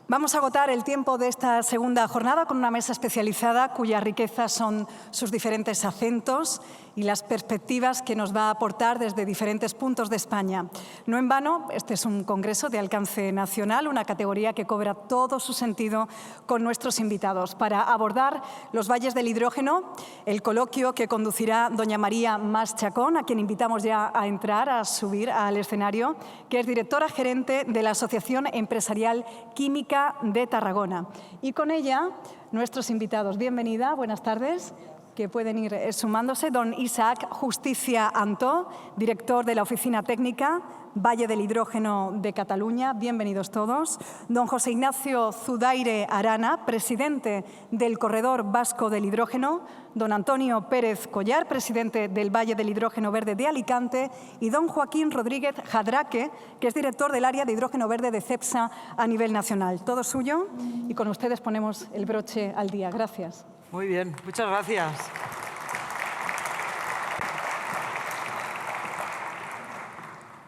Vamos a agotar el tiempo de esta segunda jornada con una mesa especializada cuya riqueza son sus diferentes acentos y las perspectivas que nos va a aportar desde diferentes puntos de España. No en vano, este es un congreso de alcance nacional, una categoría que cobra todo su sentido con nuestros invitados. Para abordar los valles del hidrógeno, el coloquio que conducirá doña María Mas Chacón, a quien invitamos ya a entrar, a subir al escenario, que es directora gerente de la Asociación Empresarial Química de Tarragona. Y con ella, nuestros invitados. Bienvenida, buenas tardes, que pueden ir sumándose. Don Isaac Justicia Antó, director de la Oficina Técnica Valle del Hidrógeno de Cataluña. Bienvenidos todos. Don José Ignacio Zudaire Arana, presidente del Corredor Vasco del Hidrógeno. Don Antonio Pérez Collar, presidente del Valle del Hidrógeno Verde de Alicante. Y don Joaquín Rodríguez Jadraque, que es director del área de hidrógeno verde de CEPSA a nivel nacional. Todo suyo y con ustedes ponemos el broche al día. Gracias. Muy bien, muchas gracias.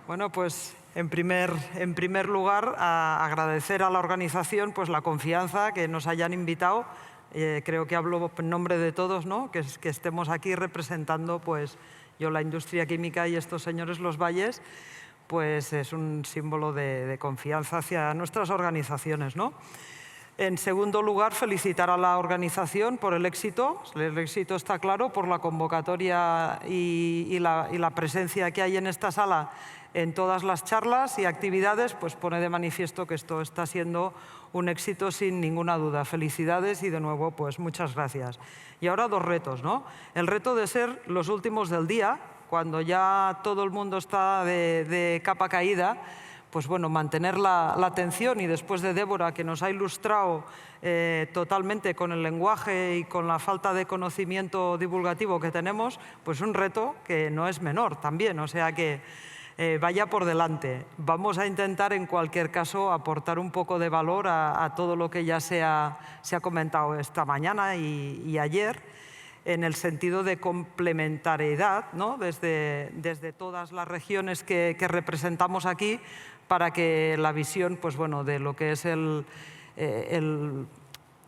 Bueno, pues en primer lugar, agradecer a la organización pues, la confianza que nos hayan invitado. Creo que hablo en nombre de todos, ¿no? que estemos aquí representando pues, yo la industria química y estos señores los valles, pues es un símbolo de confianza hacia nuestras organizaciones, ¿no? En segundo lugar, felicitar a la organización por el éxito. El éxito está claro por la convocatoria y la presencia que hay en esta sala en todas las charlas y actividades, pues pone de manifiesto que esto está siendo un éxito sin ninguna duda. Felicidades y de nuevo, pues muchas gracias. Y ahora dos retos, ¿no? El reto de ser los últimos del día, cuando ya todo el mundo está de capa caída, pues bueno, mantener la atención y después de Débora, que nos ha ilustrado totalmente con el lenguaje y con la falta de conocimiento divulgativo que tenemos, pues un reto que no es menor también, o sea que vaya por delante. Vamos a intentar en cualquier caso aportar un poco de valor a todo lo que ya se ha comentado esta mañana y ayer, en el sentido de complementariedad, ¿no? desde todas las regiones que representamos aquí, para que la visión pues, bueno, de lo que es el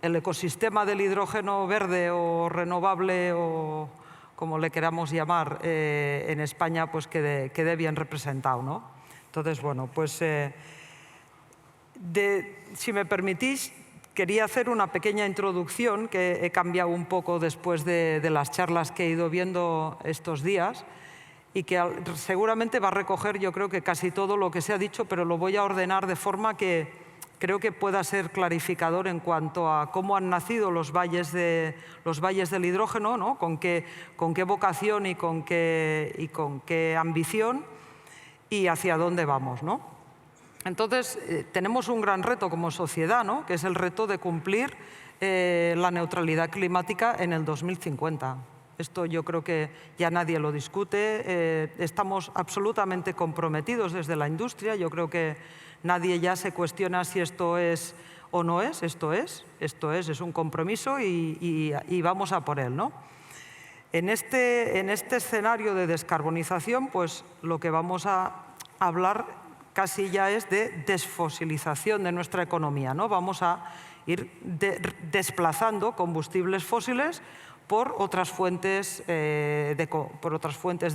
ecosistema del hidrógeno verde o renovable o como le queramos llamar en España, pues quede bien representado, ¿no? Entonces, bueno, pues si me permitís, quería hacer una pequeña introducción que he cambiado un poco después de las charlas que he ido viendo estos días y que seguramente va a recoger, yo creo que casi todo lo que se ha dicho, pero lo voy a ordenar de forma que creo que pueda ser clarificador en cuanto a cómo han nacido los valles del hidrógeno, ¿no? con qué vocación y con qué ambición y hacia dónde vamos, ¿no? Entonces, tenemos un gran reto como sociedad, ¿no? Que es el reto de cumplir la neutralidad climática en el 2050. Esto yo creo que ya nadie lo discute. Estamos absolutamente comprometidos desde la industria. Yo creo que nadie ya se cuestiona si esto es o no es. Esto es un compromiso y vamos a por él, ¿no? En este escenario de descarbonización, pues lo que vamos a hablar casi ya es de desfosilización de nuestra economía, ¿no? Vamos a ir desplazando combustibles fósiles por otras fuentes de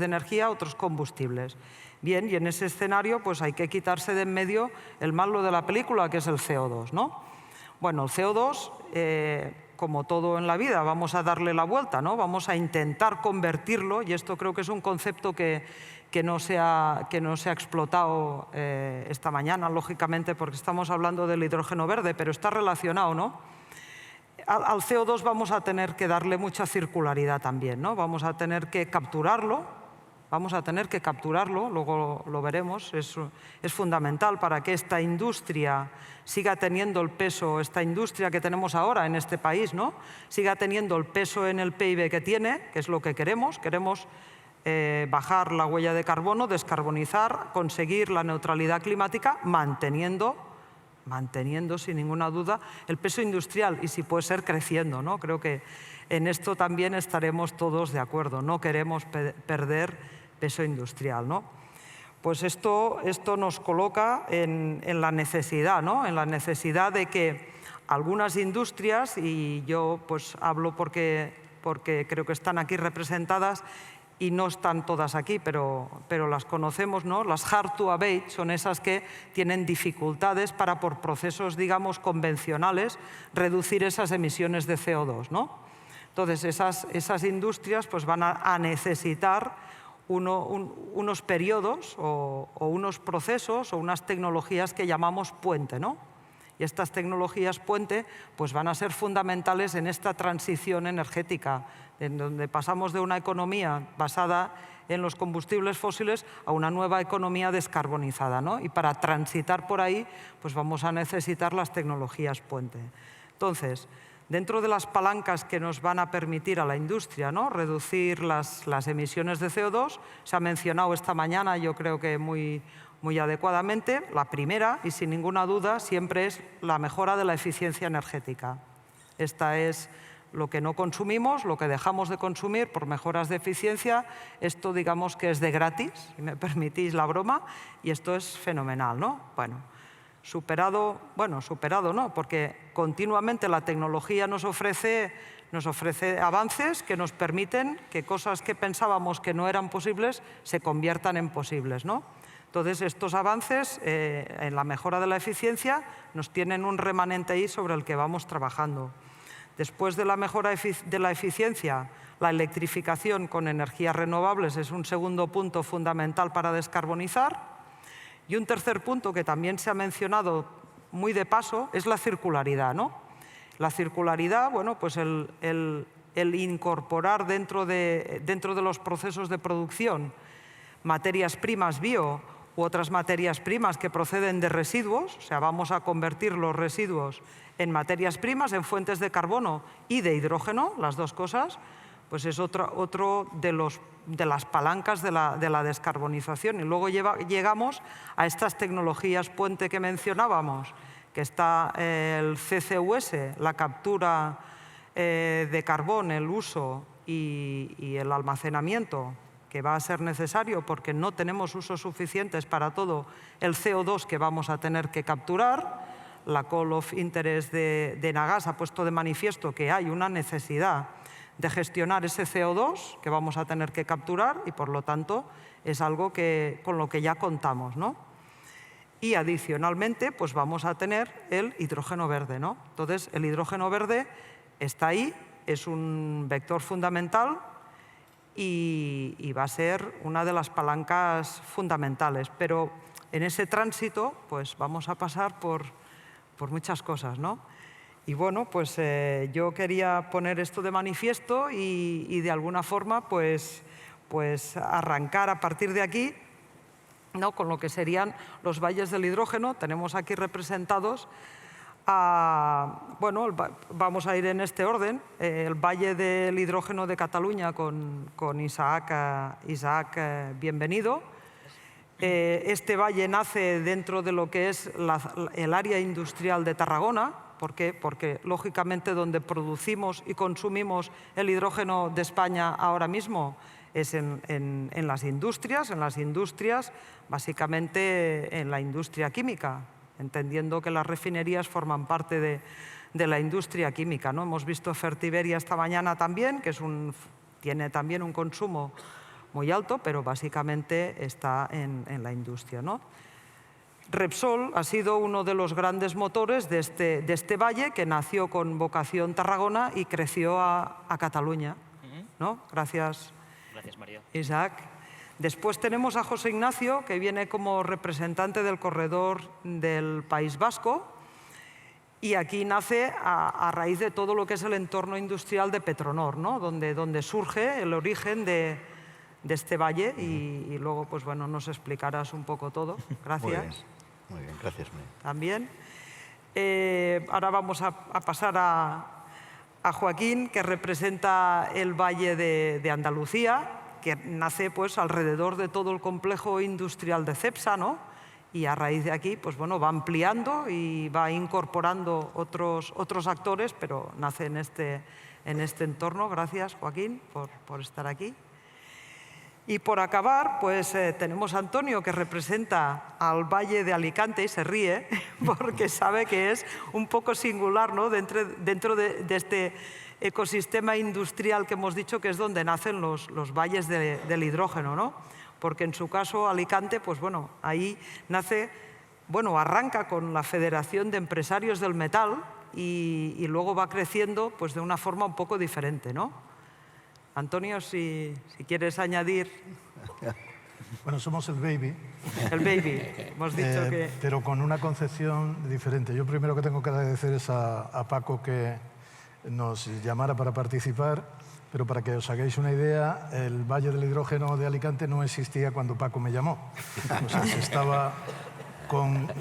energía, otros combustibles. Bien, y en ese escenario pues hay que quitarse de en medio el malo de la película, que es el CO2, ¿no? Bueno, el CO2, como todo en la vida, vamos a darle la vuelta, ¿no? Vamos a intentar convertirlo, y esto creo que es un concepto que no se ha explotado esta mañana, lógicamente, porque estamos hablando del hidrógeno verde, pero está relacionado, ¿no? Al CO2 vamos a tener que darle mucha circularidad también, ¿no? Vamos a tener que capturarlo, luego lo veremos, es fundamental para que esta industria siga teniendo el peso, esta industria que tenemos ahora en este país, ¿no? Siga teniendo el peso en el PIB que tiene, que es lo que queremos bajar la huella de carbono, descarbonizar, conseguir la neutralidad climática, manteniendo sin ninguna duda el peso industrial y, si puede ser, creciendo, ¿no? Creo que en esto también estaremos todos de acuerdo. No queremos perder peso industrial, ¿no? Pues esto nos coloca en la necesidad, ¿no? En la necesidad de que algunas industrias, y yo pues hablo porque creo que están aquí representadas, y no están todas aquí, pero las conocemos, ¿no? Las hard to abate son esas que tienen dificultades para, por procesos, digamos, convencionales, reducir esas emisiones de CO2, ¿no? Entonces, esas industrias pues, van a necesitar unos periodos o unos procesos o unas tecnologías que llamamos puente, ¿no? Y estas tecnologías puente pues, van a ser fundamentales en esta transición energética, en donde pasamos de una economía basada en los combustibles fósiles a una nueva economía descarbonizada, ¿no? Y para transitar por ahí pues vamos a necesitar las tecnologías puente. Entonces, dentro de las palancas que nos van a permitir a la industria, ¿no? Reducir las emisiones de CO2, se ha mencionado esta mañana, yo creo que muy adecuadamente, la primera, y sin ninguna duda, siempre es la mejora de la eficiencia energética. Esta es lo que no consumimos, lo que dejamos de consumir por mejoras de eficiencia. Esto, digamos, que es de gratis, si me permitís la broma, y esto es fenomenal, ¿no? Bueno, superado no, porque continuamente la tecnología nos ofrece avances que nos permiten que cosas que pensábamos que no eran posibles se conviertan en posibles, ¿no? Entonces, estos avances en la mejora de la eficiencia nos tienen un remanente ahí sobre el que vamos trabajando. Después de la mejora de la eficiencia, la electrificación con energías renovables es un segundo punto fundamental para descarbonizar. Y un tercer punto que también se ha mencionado muy de paso es la circularidad, ¿no? La circularidad, bueno, pues el incorporar dentro de los procesos de producción materias primas bio u otras materias primas que proceden de residuos, o sea, vamos a convertir los residuos en materias primas, en fuentes de carbono y de hidrógeno, las dos cosas, pues es otro de las palancas de la descarbonización. Y luego llegamos a estas tecnologías puente que mencionábamos, que está el CCUS, la captura de carbón, el uso y el almacenamiento, que va a ser necesario porque no tenemos usos suficientes para todo el CO2 que vamos a tener que capturar. La Call of Interest de Nagas ha puesto de manifiesto que hay una necesidad de gestionar ese CO2 que vamos a tener que capturar y, por lo tanto, es algo con lo que ya contamos, ¿no? Y, adicionalmente, pues vamos a tener el hidrógeno verde, ¿no? Entonces, el hidrógeno verde está ahí, es un vector fundamental y va a ser una de las palancas fundamentales. Pero en ese tránsito pues vamos a pasar por muchas cosas, ¿no? Y bueno, pues yo quería poner esto de manifiesto y de alguna forma pues arrancar a partir de aquí, ¿no? Con lo que serían los valles del hidrógeno. Tenemos aquí representados bueno, vamos a ir en este orden. El Valle del Hidrógeno de Cataluña con Isaac, bienvenido. Este valle nace dentro de lo que es el área industrial de Tarragona. ¿Por qué? Porque, lógicamente, donde producimos y consumimos el hidrógeno de España ahora mismo es en las industrias, básicamente en la industria química, entendiendo que las refinerías forman parte de la industria química, ¿no? Hemos visto Fertiberia esta mañana también, que tiene también un consumo muy alto, pero básicamente está en la industria, ¿no? Repsol ha sido uno de los grandes motores de este valle, que nació con vocación Tarragona y creció a Cataluña, ¿no? Gracias. Gracias, María. Isaac. Después tenemos a José Ignacio, que viene como representante del corredor del País Vasco, y aquí nace a raíz de todo lo que es el entorno industrial de Petronor, ¿no? donde surge el origen de este valle, y luego pues, bueno, nos explicarás un poco todo. Gracias. Muy bien, gracias, María. También. Ahora vamos a pasar a Joaquín, que representa el Valle de Andalucía. que nace pues alrededor de todo el complejo industrial de Cepsa, ¿no? Y a raíz de aquí pues, bueno, va ampliando y va incorporando otros actores, pero nace en este entorno. Gracias, Joaquín, por estar aquí. Y por acabar, pues tenemos a Antonio, que representa al Valle de Alicante y se ríe porque sabe que es un poco singular, ¿no? dentro de este ecosistema industrial que hemos dicho que es donde nacen los valles del hidrógeno, ¿no? Porque en su caso Alicante, pues bueno, ahí nace, bueno, arranca con la Federación de Empresarios del Metal y luego va creciendo pues de una forma un poco diferente, ¿no? Antonio, si quieres añadir. Bueno, somos el Baby. El Baby, hemos dicho que... Pero con una concepción diferente. Yo primero que tengo que agradecer es a Paco que nos llamara para participar, pero para que os hagáis una idea, el Valle del Hidrógeno de Alicante no existía cuando Paco me llamó. O sea,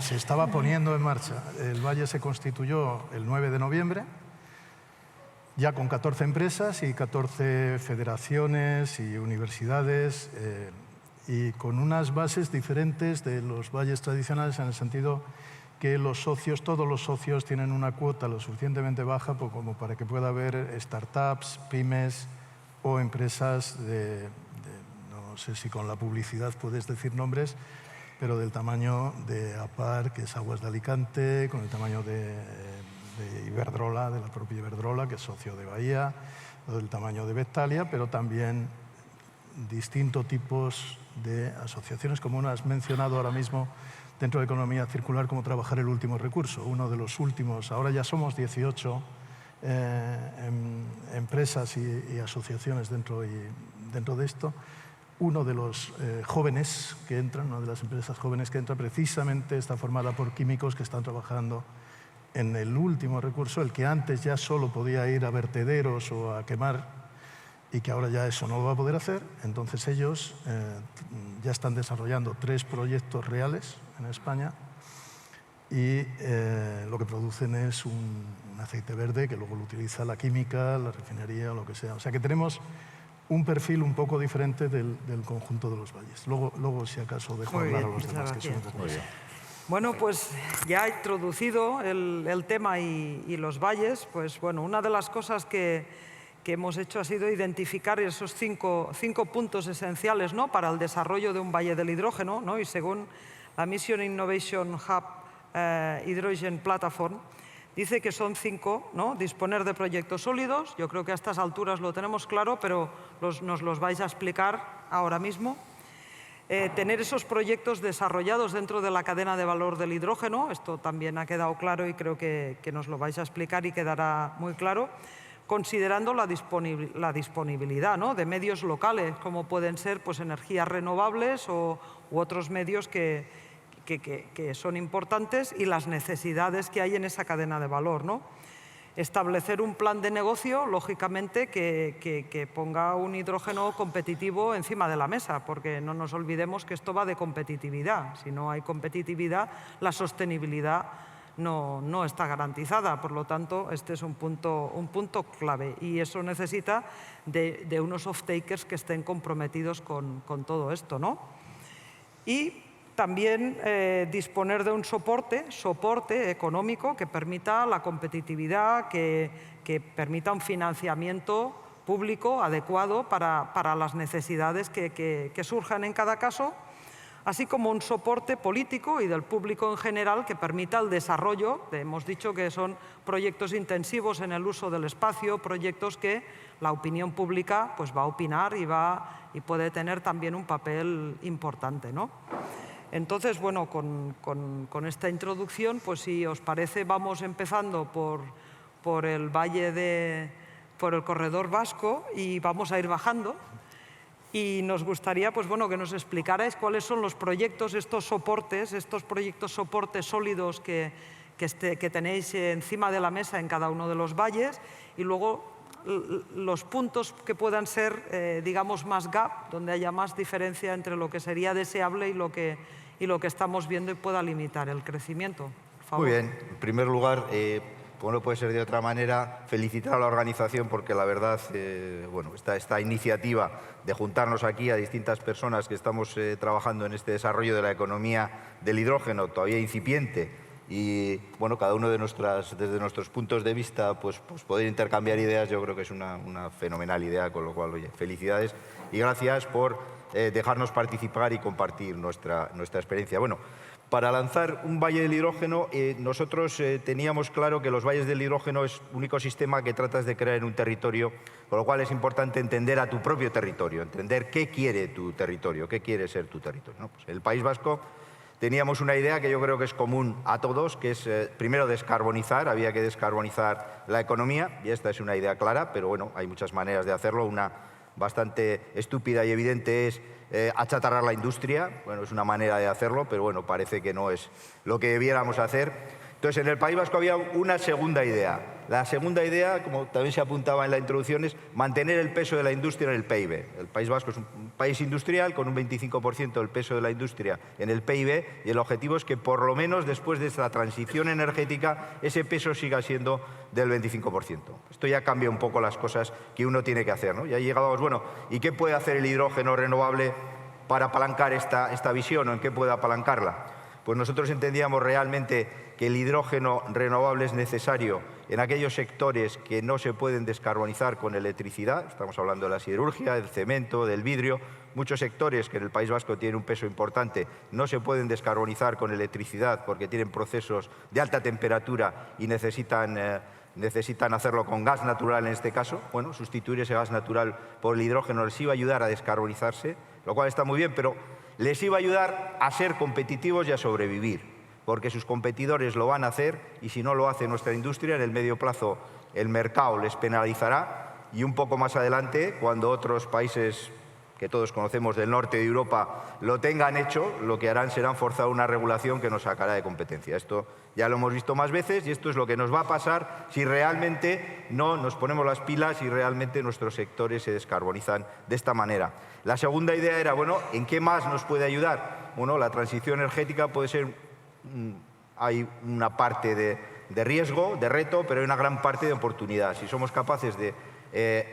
se estaba poniendo en marcha. El Valle se constituyó el 9 de noviembre, ya con 14 empresas y 14 federaciones y universidades y con unas bases diferentes de los valles tradicionales en el sentido que los socios, todos los socios tienen una cuota lo suficientemente baja como para que pueda haber startups, pymes o empresas no sé si con la publicidad puedes decir nombres, pero del tamaño de APAR, que es Aguas de Alicante, con el tamaño de Iberdrola, de la propia Iberdrola, que es socio de Bahía, o del tamaño de Vectalia, pero también distintos tipos de asociaciones, como una has mencionado ahora mismo dentro de economía circular, como Trabajar el Último Recurso, uno de los últimos. Ahora ya somos 18 empresas y asociaciones dentro de esto. Uno de los jóvenes que entran, una de las empresas jóvenes que entra, precisamente está formada por químicos que están trabajando en el último recurso, el que antes ya solo podía ir a vertederos o a quemar y que ahora ya eso no lo va a poder hacer. Entonces ellos ya están desarrollando 3 proyectos reales en España y lo que producen es un aceite verde que luego lo utiliza la química, la refinería o lo que sea. O sea que tenemos un perfil un poco diferente del conjunto de los valles. Luego si acaso dejo hablar a los demás, que son un poco más. Bueno, pues ya he introducido el tema y los valles, pues bueno, una de las cosas que hemos hecho ha sido identificar esos cinco puntos esenciales, ¿no?, para el desarrollo de un valle del hidrógeno, ¿no? Y según la Mission Innovation Hub Hydrogen Platform, dice que son 5, ¿no? Disponer de proyectos sólidos, yo creo que a estas alturas lo tenemos claro, pero nos los vais a explicar ahora mismo. Tener esos proyectos desarrollados dentro de la cadena de valor del hidrógeno, esto también ha quedado claro y creo que nos lo vais a explicar y quedará muy claro, considerando la disponibilidad, ¿no?, de medios locales, como pueden ser pues, energías renovables u otros medios que son importantes y las necesidades que hay en esa cadena de valor, ¿no? Establecer un plan de negocio, lógicamente, que ponga un hidrógeno competitivo encima de la mesa, porque no nos olvidemos que esto va de competitividad. Si no hay competitividad, la sostenibilidad no está garantizada. Por lo tanto, este es un punto clave y eso necesita de unos off-takers que estén comprometidos con todo esto, ¿no? Y también disponer de un soporte económico que permita la competitividad, que permita un financiamiento público adecuado para las necesidades que surjan en cada caso, así como un soporte político y del público en general que permita el desarrollo. Hemos dicho que son proyectos intensivos en el uso del espacio, proyectos que la opinión pública pues, va a opinar y puede tener también un papel importante, ¿no? Entonces, bueno, con esta introducción, pues si os parece, vamos empezando por el por el corredor vasco y vamos a ir bajando. Y nos gustaría, pues bueno, que nos explicarais cuáles son los proyectos, estos proyectos soportes sólidos que tenéis encima de la mesa en cada uno de los valles y luego los puntos que puedan ser, digamos, más gap, donde haya más diferencia entre lo que sería deseable y lo que estamos viendo y pueda limitar el crecimiento. Por favor. Muy bien. En primer lugar, como no puede ser de otra manera, felicitar a la organización porque la verdad, bueno, esta iniciativa de juntarnos aquí a distintas personas que estamos trabajando en este desarrollo de la economía del hidrógeno, todavía incipiente, y bueno, cada uno desde nuestros puntos de vista, pues poder intercambiar ideas, yo creo que es una fenomenal idea, con lo cual, oye, felicidades y gracias por dejarnos participar y compartir nuestra experiencia. Bueno, para lanzar un valle del hidrógeno, nosotros teníamos claro que los valles del hidrógeno es un ecosistema que tratas de crear en un territorio, con lo cual es importante entender a tu propio territorio, entender qué quiere tu territorio, qué quiere ser tu territorio, ¿no? Pues el País Vasco teníamos una idea que yo creo que es común a todos, que es primero descarbonizar, había que descarbonizar la economía, y esta es una idea clara, pero bueno, hay muchas maneras de hacerlo. Una bastante estúpida y evidente es achatarrar la industria. Bueno, es una manera de hacerlo, pero bueno, parece que no es lo que debiéramos hacer. Entonces, en el País Vasco había una segunda idea. La segunda idea, como también se apuntaba en la introducción, es mantener el peso de la industria en el PIB. El País Vasco es un país industrial con un 25% del peso de la industria en el PIB, y el objetivo es que por lo menos después de esta transición energética ese peso siga siendo del 25%. Esto ya cambia un poco las cosas que uno tiene que hacer, ¿no? Ya llegábamos, bueno, ¿y qué puede hacer el hidrógeno renovable para apalancar esta visión, o en qué puede apalancarla? Pues nosotros entendíamos realmente que el hidrógeno renovable es necesario en aquellos sectores que no se pueden descarbonizar con electricidad. Estamos hablando de la siderurgia, del cemento, del vidrio. Muchos sectores que en el País Vasco tienen un peso importante no se pueden descarbonizar con electricidad porque tienen procesos de alta temperatura y necesitan hacerlo con gas natural en este caso. Bueno, sustituir ese gas natural por el hidrógeno les iba a ayudar a descarbonizarse, lo cual está muy bien, pero les iba a ayudar a ser competitivos y a sobrevivir, porque sus competidores lo van a hacer, y si no lo hace nuestra industria, en el medio plazo el mercado les penalizará, y un poco más adelante, cuando otros países que todos conocemos del norte de Europa lo tengan hecho, lo que harán será forzar una regulación que nos sacará de competencia. Esto ya lo hemos visto más veces, y esto es lo que nos va a pasar si realmente no nos ponemos las pilas y realmente nuestros sectores se descarbonizan de esta manera. La segunda idea era, bueno, ¿en qué más nos puede ayudar? Bueno, la transición energética puede ser, hay una parte de riesgo, de reto, pero hay una gran parte de oportunidad. Si somos capaces de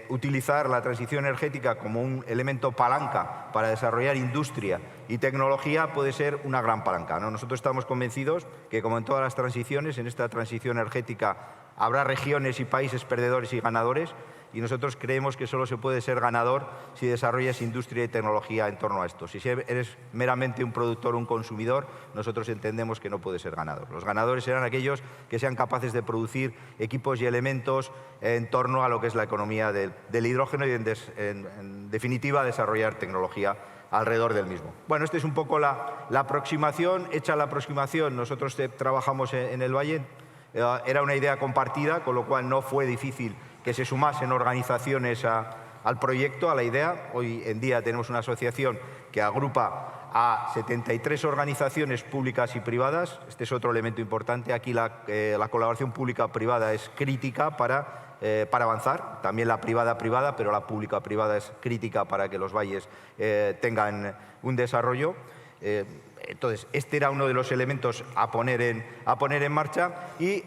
utilizar la transición energética como un elemento palanca para desarrollar industria y tecnología, puede ser una gran palanca, ¿no? Nosotros estamos convencidos que, como en todas las transiciones, en esta transición energética habrá regiones y países perdedores y ganadores, y nosotros creemos que solo se puede ser ganador si desarrollas industria y tecnología en torno a esto. Si eres meramente un productor o un consumidor, nosotros entendemos que no puedes ser ganador. Los ganadores serán aquellos que sean capaces de producir equipos y elementos en torno a lo que es la economía del hidrógeno y, en definitiva, desarrollar tecnología alrededor del mismo. Bueno, esta es un poco la aproximación. Hecha la aproximación, nosotros trabajamos en el Valle. Era una idea compartida, con lo cual no fue difícil que se sumasen organizaciones al proyecto, a la idea. Hoy en día tenemos una asociación que agrupa a 73 organizaciones públicas y privadas. Este es otro elemento importante. Aquí la colaboración pública-privada es crítica para avanzar. También la privada, pero la pública-privada es crítica para que los valles tengan un desarrollo. Entonces, este era uno de los elementos a poner en marcha, y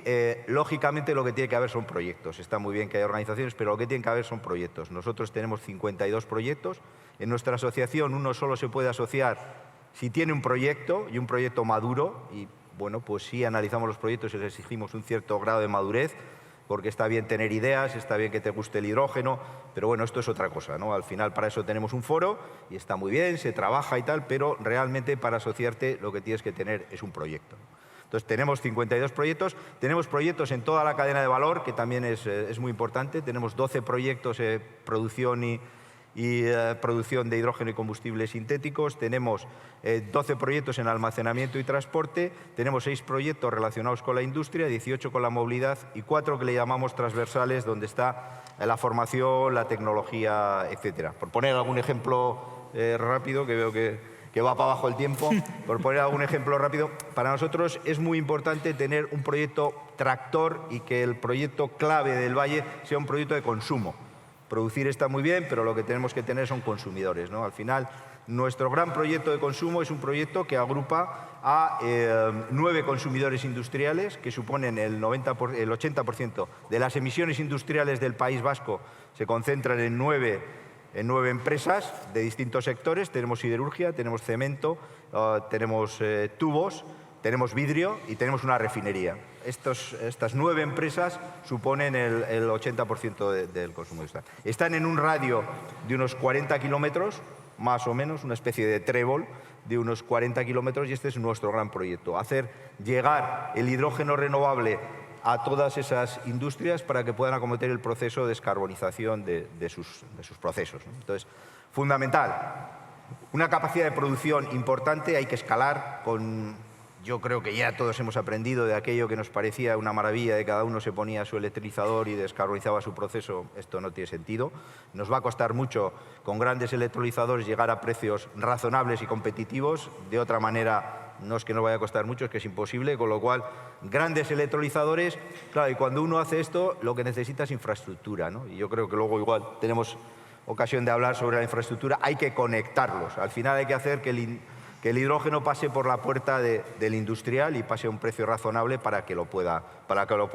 lógicamente lo que tiene que haber son proyectos. Está muy bien que haya organizaciones, pero lo que tiene que haber son proyectos. Nosotros tenemos 52 proyectos. En nuestra asociación uno solo se puede asociar si tiene un proyecto, y un proyecto maduro, y bueno, pues sí analizamos los proyectos y les exigimos un cierto grado de madurez, porque está bien tener ideas, está bien que te guste el hidrógeno, pero bueno, esto es otra cosa, ¿no? Al final para eso tenemos un foro y está muy bien, se trabaja y tal, pero realmente para asociarte lo que tienes que tener es un proyecto. Entonces tenemos 52 proyectos, tenemos proyectos en toda la cadena de valor, que también es muy importante. Tenemos 12 proyectos de producción y producción de hidrógeno y combustibles sintéticos. Tenemos 12 proyectos en almacenamiento y transporte. Tenemos 6 proyectos relacionados con la industria, 18 con la movilidad y 4 que le llamamos transversales, donde está la formación, la tecnología, etcétera. Por poner algún ejemplo rápido, que veo que va para abajo el tiempo, por poner algún ejemplo rápido, para nosotros es muy importante tener un proyecto tractor y que el proyecto clave del Valle sea un proyecto de consumo. Producir está muy bien, pero lo que tenemos que tener son consumidores, ¿no? Al final Nuestro gran proyecto de consumo es un proyecto que agrupa a 9 consumidores industriales que suponen el 80% de las emisiones industriales del País Vasco. Se concentran en 9 empresas de distintos sectores. Tenemos siderurgia, tenemos cemento, tenemos tubos, tenemos vidrio y tenemos una refinería. Estas 9 empresas suponen el 80% del consumo industrial. Están en un radio de unos 40 kilómetros, más o menos, una especie de trébol de unos 40 kilómetros, y este es nuestro gran proyecto: hacer llegar el hidrógeno renovable a todas esas industrias para que puedan acometer el proceso de descarbonización de sus procesos, ¿no? Entonces, fundamental, una capacidad de producción importante, hay que escalar con... Yo creo que ya todos hemos aprendido de aquello que nos parecía una maravilla, de cada uno se ponía su electrolizador y descarbonizaba su proceso. Esto no tiene sentido. Nos va a costar mucho con grandes electrolizadores llegar a precios razonables y competitivos. De otra manera, no es que no vaya a costar mucho, es que es imposible. Con lo cual, grandes electrolizadores, claro, y cuando uno hace esto, lo que necesita es infraestructura, ¿no? Y yo creo que luego igual tenemos ocasión de hablar sobre la infraestructura. Hay que conectarlos. Al final hay que hacer que el hidrógeno pase por la puerta del industrial y pase a un precio razonable para que lo pueda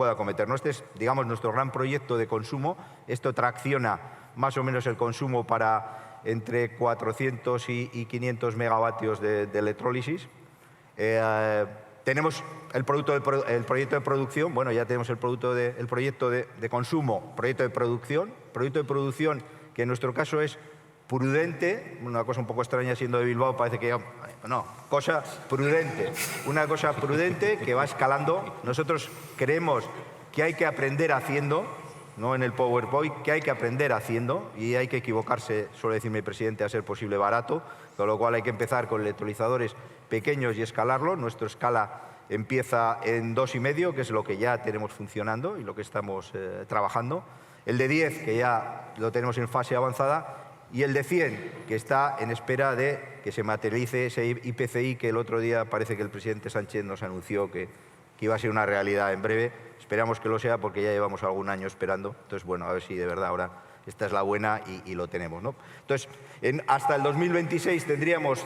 acometer. Este es, digamos, nuestro gran proyecto de consumo. Esto tracciona más o menos el consumo para entre 400 y 500 megavatios de electrólisis. Tenemos el proyecto de producción, bueno, ya tenemos el proyecto de consumo, proyecto de producción que en nuestro caso es prudente, una cosa un poco extraña siendo de Bilbao, parece que no, cosa prudente, una cosa prudente que va escalando. Nosotros creemos que hay que aprender haciendo, no en el PowerPoint, que hay que aprender haciendo y hay que equivocarse, suele decir mi presidente, a ser posible barato, con lo cual hay que empezar con electrolizadores pequeños y escalarlo. Nuestra escala empieza en 2,5, que es lo que ya tenemos funcionando y lo que estamos trabajando. El de 10, que ya lo tenemos en fase avanzada, y el de 100, que está en espera de que se materialice ese IPCI que el otro día parece que el presidente Sánchez nos anunció que iba a ser una realidad en breve. Esperamos que lo sea porque ya llevamos algún año esperando. Entonces, bueno, a ver si de verdad ahora esta es la buena y lo tenemos, ¿no? Entonces, hasta el 2026 tendríamos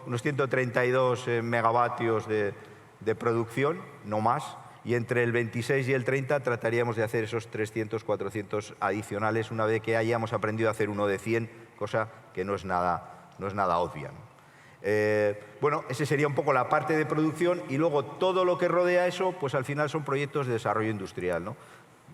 unos 132 megavatios de producción, no más. Y entre el 26 y el 30 trataríamos de hacer esos 300, 400 adicionales una vez que hayamos aprendido a hacer uno de 100, cosa que no es nada obvia, ¿no? Bueno, esa sería un poco la parte de producción y luego todo lo que rodea eso, pues al final son proyectos de desarrollo industrial, ¿no?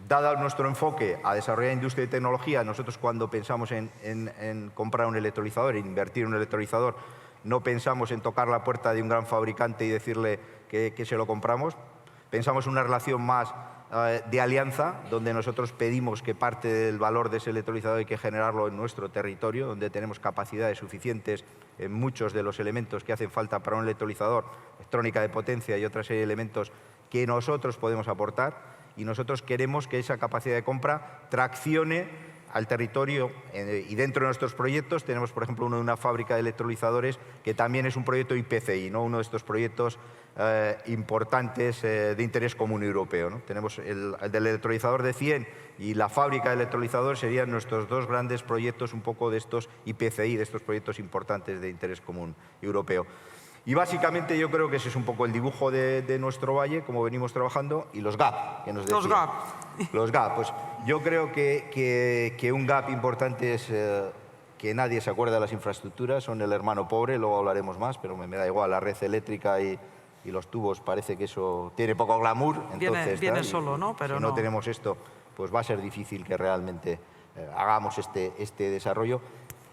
Dado nuestro enfoque a desarrollar industria y tecnología, nosotros cuando pensamos en comprar un electrolizador, en invertir en un electrolizador, no pensamos en tocar la puerta de un gran fabricante y decirle que se lo compramos. Pensamos en una relación más de alianza, donde nosotros pedimos que parte del valor de ese electrolizador hay que generarlo en nuestro territorio, donde tenemos capacidades suficientes en muchos de los elementos que hacen falta para un electrolizador, electrónica de potencia y otra serie de elementos que nosotros podemos aportar, y nosotros queremos que esa capacidad de compra traccione al territorio y dentro de nuestros proyectos tenemos, por ejemplo, uno de una fábrica de electrolizadores que también es un proyecto IPCI, ¿no? Uno de estos proyectos importantes de interés común europeo, ¿no? Tenemos el del electrolizador de 100 y la fábrica de electrolizadores serían nuestros dos grandes proyectos un poco de estos IPCI, de estos proyectos importantes de interés común europeo. Y básicamente yo creo que ese es un poco el dibujo de nuestro valle, como venimos trabajando, y los GAP, que nos decían. Los GAP. Los GAP, pues yo creo que un GAP importante es que nadie se acuerda de las infraestructuras, son el hermano pobre, luego hablaremos más, pero me da igual, la red eléctrica y los tubos parece que eso tiene poco glamour. Entonces, viene solo, ¿no? Pero si no tenemos esto, pues va a ser difícil que realmente hagamos este desarrollo.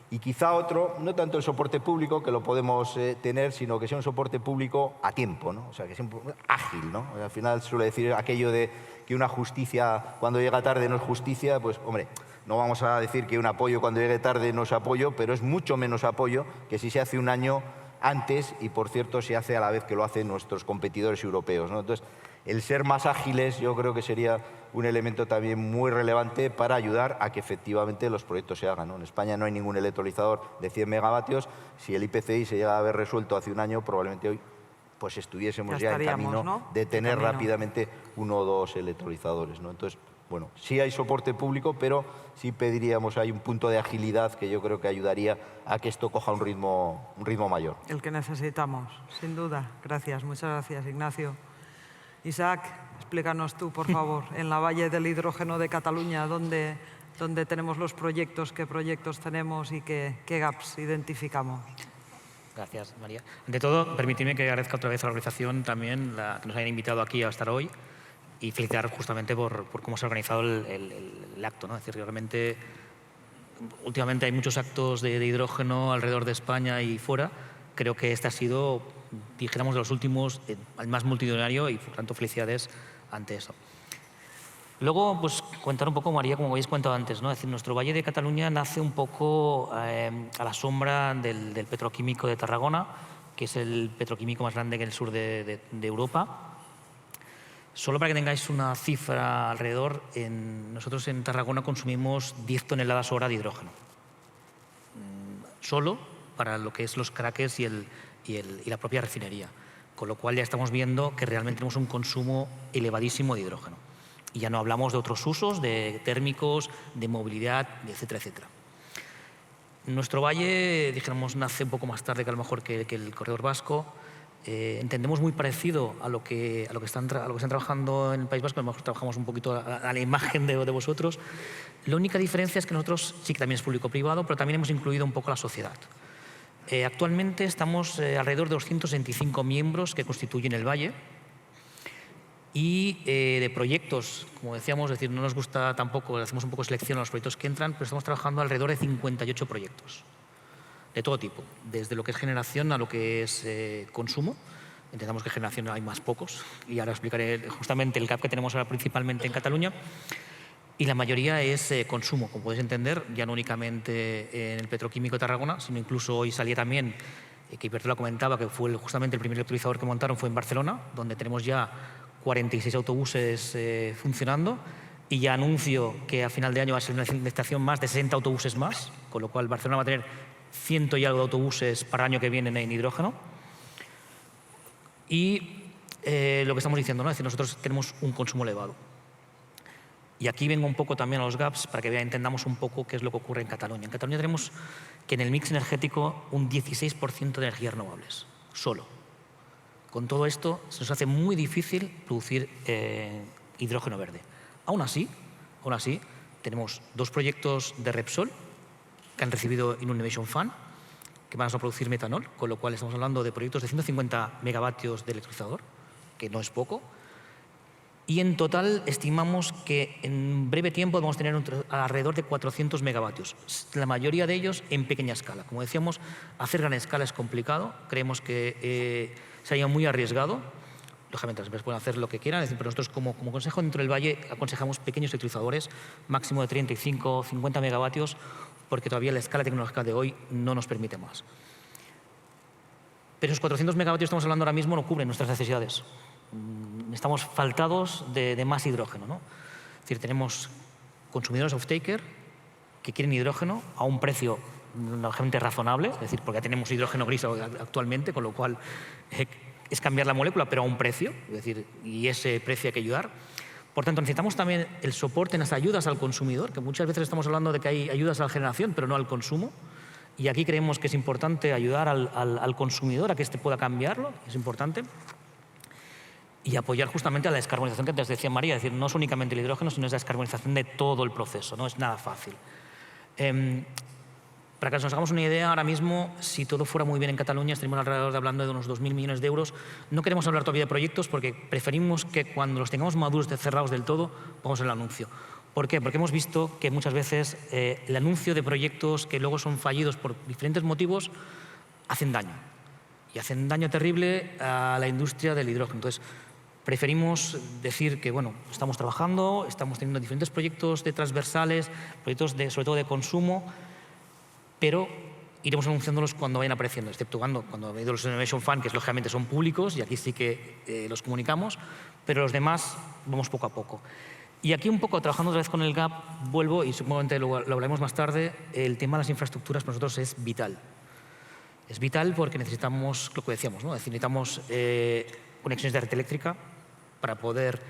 Y quizá otro, no tanto el soporte público, que lo podemos tener, sino que sea un soporte público a tiempo, ¿no? O sea, que sea ágil, ¿no? Al final suele decir aquello de que una justicia cuando llega tarde no es justicia, pues, hombre, no vamos a decir que un apoyo cuando llegue tarde no es apoyo, pero es mucho menos apoyo que si se hace un año antes y, por cierto, se hace a la vez que lo hacen nuestros competidores europeos, ¿no? Entonces, el ser más ágiles yo creo que sería un elemento también muy relevante para ayudar a que efectivamente los proyectos se hagan, ¿no? En España no hay ningún electrolizador de 100 megavatios. Si el IPCI se llega a haber resuelto hace un año, probablemente hoy pues estuviésemos ya en camino, ¿no?, de tener rápidamente 1 o 2 electrolizadores, ¿no? Entonces, bueno, sí hay soporte público, pero sí pediríamos ahí un punto de agilidad que yo creo que ayudaría a que esto coja un ritmo mayor. El que necesitamos, sin duda. Gracias, muchas gracias, Ignacio. Isaac, explícanos tú, por favor, en la Valle del Hidrógeno de Cataluña, ¿dónde tenemos los proyectos, qué proyectos tenemos y qué gaps identificamos? Gracias, María. Ante todo, permitidme que agradezca otra vez a la organización también que nos hayan invitado aquí a estar hoy y felicitar justamente por cómo se ha organizado el acto, ¿no? Es decir, realmente, últimamente hay muchos actos de hidrógeno alrededor de España y fuera. Creo que este ha sido, dijéramos, de los últimos, el más multitudinario y, por tanto, felicidades ante eso. Luego, pues, contar un poco, María, como habéis contado antes, ¿no? Es decir, nuestro Valle de Cataluña nace un poco a la sombra del petroquímico de Tarragona, que es el petroquímico más grande que en el sur de Europa. Solo para que tengáis una cifra alrededor, nosotros en Tarragona consumimos 10 toneladas hora de hidrógeno. Solo para lo que es los crackers y la propia refinería. Con lo cual ya estamos viendo que realmente tenemos un consumo elevadísimo de hidrógeno. Y ya no hablamos de otros usos, de térmicos, de movilidad, etcétera, etcétera. Nuestro valle, dijéramos, nace un poco más tarde que a lo mejor que el corredor vasco. Entendemos muy parecido a lo que están trabajando en el País Vasco. A lo mejor trabajamos un poquito a la imagen de vosotros. La única diferencia es que nosotros sí que también es público-privado, pero también hemos incluido un poco la sociedad. Actualmente estamos alrededor de 225 miembros que constituyen el valle. Y de proyectos, como decíamos, es decir, no nos gusta tampoco, hacemos un poco selección a los proyectos que entran, pero estamos trabajando alrededor de 58 proyectos, de todo tipo, desde lo que es generación a lo que es consumo. Entendamos que generación hay más pocos, y ahora explicaré justamente el gap que tenemos ahora principalmente en Cataluña, y la mayoría es consumo, como podéis entender, ya no únicamente en el petroquímico de Tarragona, sino incluso hoy salía también, que Ibertola comentaba que fue justamente el primer electrolizador que montaron fue en Barcelona, donde tenemos ya 46 autobuses funcionando, y ya anuncio que a final de año va a ser una estación más de 60 autobuses más, con lo cual Barcelona va a tener 100 y algo de autobuses para el año que viene en hidrógeno. Y lo que estamos diciendo, ¿no? Es decir, nosotros tenemos un consumo elevado. Y aquí vengo un poco también a los gaps para que entendamos un poco qué es lo que ocurre en Cataluña. En Cataluña tenemos que en el mix energético un 16% de energías renovables, solo. Con todo esto se nos hace muy difícil producir hidrógeno verde. Aún así, tenemos 2 proyectos de Repsol que han recibido Innovation Fund, que van a producir metanol, con lo cual estamos hablando de proyectos de 150 megavatios de electrolizador, que no es poco. Y en total estimamos que en breve tiempo vamos a tener alrededor de 400 megavatios, la mayoría de ellos en pequeña escala. Como decíamos, hacer gran escala es complicado, creemos que sería muy arriesgado. Lógicamente las empresas pueden hacer lo que quieran, es decir, pero nosotros como consejo dentro del Valle aconsejamos pequeños electrolizadores, máximo de 35 o 50 megavatios, porque todavía la escala tecnológica de hoy no nos permite más. Pero esos 400 megavatios estamos hablando ahora mismo no cubren nuestras necesidades. Estamos faltados de más hidrógeno, ¿no? Es decir, tenemos consumidores off-taker que quieren hidrógeno a un precio lógicamente razonable, es decir, porque ya tenemos hidrógeno gris actualmente, con lo cual es cambiar la molécula, pero a un precio, es decir, y ese precio hay que ayudar. Por tanto, necesitamos también el soporte en las ayudas al consumidor, que muchas veces estamos hablando de que hay ayudas a la generación, pero no al consumo. Y aquí creemos que es importante ayudar al consumidor a que éste pueda cambiarlo, es importante. Y apoyar justamente a la descarbonización que antes decía María, es decir, no es únicamente el hidrógeno, sino es la descarbonización de todo el proceso, no es nada fácil. Para que nos hagamos una idea, ahora mismo, si todo fuera muy bien en Cataluña, estaríamos alrededor de hablando de unos 2.000 millones de euros. No queremos hablar todavía de proyectos porque preferimos que cuando los tengamos maduros, cerrados del todo, pongamos el anuncio. ¿Por qué? Porque hemos visto que muchas veces el anuncio de proyectos que luego son fallidos por diferentes motivos hacen daño. Y hacen daño terrible a la industria del hidrógeno. Entonces, preferimos decir que, bueno, estamos trabajando, estamos teniendo diferentes proyectos de transversales, proyectos sobre todo de consumo, pero iremos anunciándolos cuando vayan apareciendo, excepto cuando ha ido los Innovation Fund, que lógicamente son públicos, y aquí sí que los comunicamos, pero los demás vamos poco a poco. Y aquí un poco, trabajando otra vez con el GAP, vuelvo, y seguramente lo hablaremos más tarde, el tema de las infraestructuras para nosotros es vital. Es vital porque necesitamos, lo que decíamos, ¿no? Es decir, necesitamos conexiones de red eléctrica para poder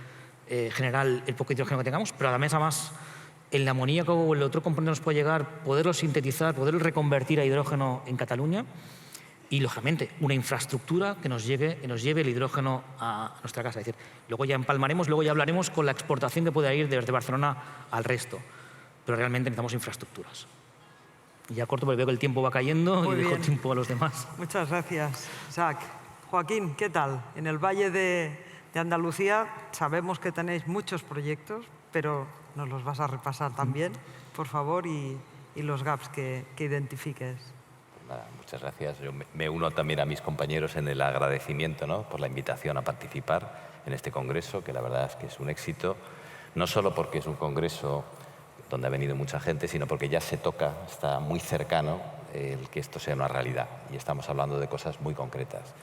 generar el poco hidrógeno que tengamos, pero a la mesa más el amoníaco o el otro componente nos puede llegar, poderlo sintetizar, poderlo reconvertir a hidrógeno en Cataluña y, lógicamente, una infraestructura que nos lleve el hidrógeno a nuestra casa. Es decir, luego ya empalmaremos, luego ya hablaremos con la exportación que pueda ir desde Barcelona al resto, pero realmente necesitamos infraestructuras. Y ya corto porque veo que el tiempo va cayendo. Muy y dejo bien. tiempo a los demás. Muchas gracias, Isaac. Joaquín, ¿qué tal? En el Valle de Andalucía sabemos que tenéis muchos proyectos, pero nos los vas a repasar también, por favor, y los gaps que identifiques. Nada, muchas gracias. Yo me uno también a mis compañeros en el agradecimiento, ¿no?, por la invitación a participar en este congreso, que la verdad es que es un éxito, no solo porque es un congreso donde ha venido mucha gente, sino porque ya se toca, está muy cercano el que esto sea una realidad. Y estamos hablando de cosas muy concretas.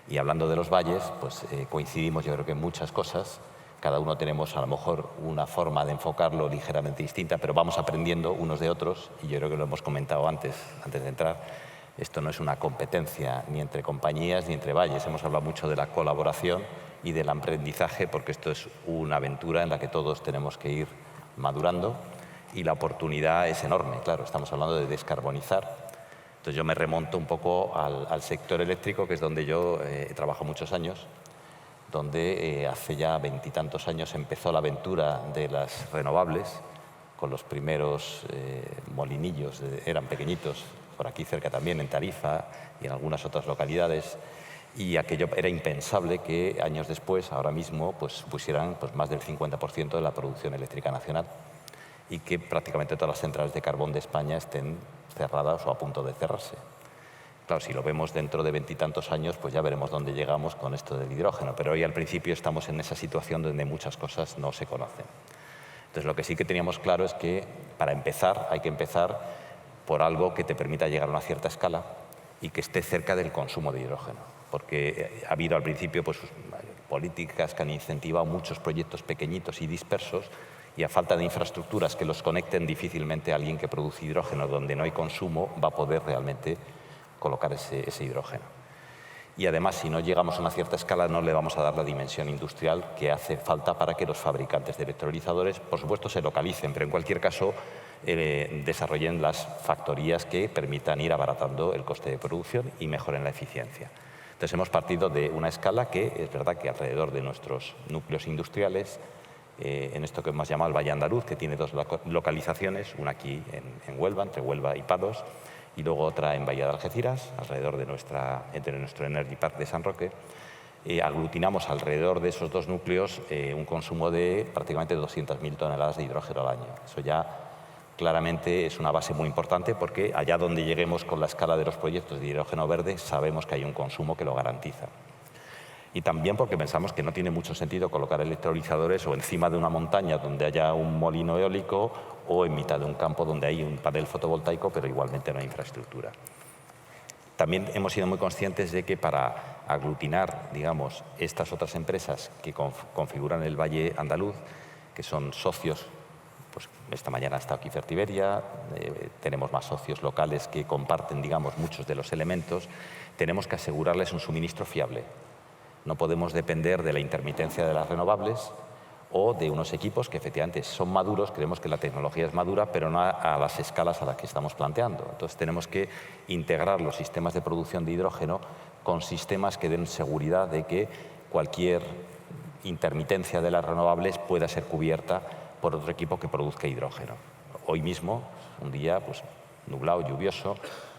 Y hablando de los valles, pues coincidimos yo creo que en muchas cosas. Cada uno tenemos a lo mejor una forma de enfocarlo ligeramente distinta, pero vamos aprendiendo unos de otros, y yo creo que lo hemos comentado antes de entrar. Esto no es una competencia ni entre compañías ni entre valles. Hemos hablado mucho de la colaboración y del aprendizaje, porque esto es una aventura en la que todos tenemos que ir madurando y la oportunidad es enorme. Claro, estamos hablando de descarbonizar. Entonces yo me remonto un poco al sector eléctrico, que es donde yo he trabajado muchos años, donde hace ya 20 y tantos años empezó la aventura de las renovables, con los primeros molinillos, eran pequeñitos, por aquí cerca también, en Tarifa y en algunas otras localidades, y aquello era impensable que años después, ahora mismo, pues pusieran más del 50% de la producción eléctrica nacional y que prácticamente todas las centrales de carbón de España estén cerradas o a punto de cerrarse. Claro, si lo vemos dentro de 20 y tantos años, pues ya veremos dónde llegamos con esto del hidrógeno, pero hoy al principio estamos en esa situación donde muchas cosas no se conocen. Entonces, lo que sí que teníamos claro es que para empezar hay que empezar por algo que te permita llegar a una cierta escala y que esté cerca del consumo de hidrógeno, porque ha habido al principio pues, políticas que han incentivado muchos proyectos pequeñitos y dispersos, y a falta de infraestructuras que los conecten, difícilmente alguien que produce hidrógeno donde no hay consumo va a poder realmente colocar ese hidrógeno. Y además, si no llegamos a una cierta escala, no le vamos a dar la dimensión industrial que hace falta para que los fabricantes de electrolizadores, por supuesto, se localicen, pero en cualquier caso desarrollen las factorías que permitan ir abaratando el coste de producción y mejoren la eficiencia. Entonces, hemos partido de una escala que es verdad que alrededor de nuestros núcleos industriales, en esto que hemos llamado el Valle Andaluz, que tiene dos localizaciones, una aquí en Huelva, entre Huelva y Palos, y luego otra en Bahía de Algeciras, alrededor de nuestro Energy Park de San Roque. Aglutinamos alrededor de esos dos núcleos un consumo de prácticamente 200.000 toneladas de hidrógeno al año. Eso ya claramente es una base muy importante, porque allá donde lleguemos con la escala de los proyectos de hidrógeno verde, sabemos que hay un consumo que lo garantiza. Y también porque pensamos que no tiene mucho sentido colocar electrolizadores o encima de una montaña donde haya un molino eólico o en mitad de un campo donde hay un panel fotovoltaico, pero igualmente no hay infraestructura. También hemos sido muy conscientes de que para aglutinar, digamos, estas otras empresas que configuran el Valle Andaluz, que son socios, pues esta mañana ha estado aquí Fertiberia, tenemos más socios locales que comparten, digamos, muchos de los elementos, tenemos que asegurarles un suministro fiable. No podemos depender de la intermitencia de las renovables o de unos equipos que efectivamente son maduros, creemos que la tecnología es madura, pero no a las escalas a las que estamos planteando. Entonces tenemos que integrar los sistemas de producción de hidrógeno con sistemas que den seguridad de que cualquier intermitencia de las renovables pueda ser cubierta por otro equipo que produzca hidrógeno. Hoy mismo, un día pues, nublado, lluvioso,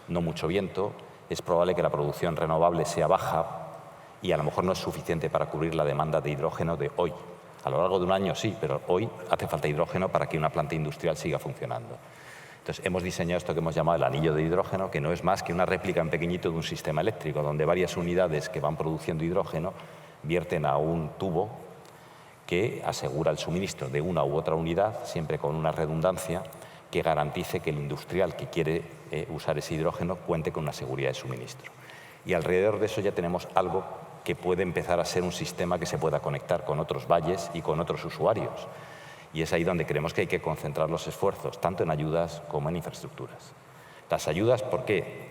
no mucho viento, es probable que la producción renovable sea baja y a lo mejor no es suficiente para cubrir la demanda de hidrógeno de hoy. A lo largo de un año sí, pero hoy hace falta hidrógeno para que una planta industrial siga funcionando. Entonces, hemos diseñado esto que hemos llamado el anillo de hidrógeno, que no es más que una réplica en pequeñito de un sistema eléctrico, donde varias unidades que van produciendo hidrógeno vierten a un tubo que asegura el suministro de una u otra unidad, siempre con una redundancia que garantice que el industrial que quiere usar ese hidrógeno cuente con una seguridad de suministro. Y alrededor de eso ya tenemos algo que puede empezar a ser un sistema que se pueda conectar con otros valles y con otros usuarios. Y es ahí donde creemos que hay que concentrar los esfuerzos, tanto en ayudas como en infraestructuras. Las ayudas, ¿por qué?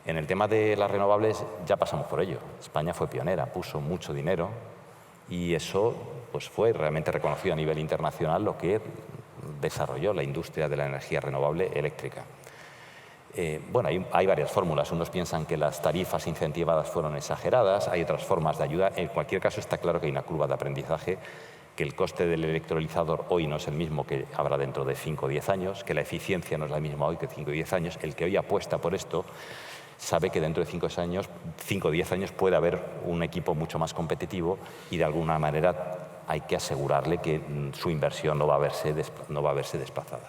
En el tema de las renovables ya pasamos por ello. España fue pionera, puso mucho dinero y eso pues fue realmente reconocido a nivel internacional lo que desarrolló la industria de la energía renovable eléctrica. Bueno, hay varias fórmulas. Unos piensan que las tarifas incentivadas fueron exageradas, hay otras formas de ayuda. En cualquier caso, está claro que hay una curva de aprendizaje, que el coste del electrolizador hoy no es el mismo que habrá dentro de 5 o 10 años, que la eficiencia no es la misma hoy que 5 o 10 años. El que hoy apuesta por esto sabe que dentro de 5 o 10 años puede haber un equipo mucho más competitivo y de alguna manera hay que asegurarle que su inversión no va a verse desplazada.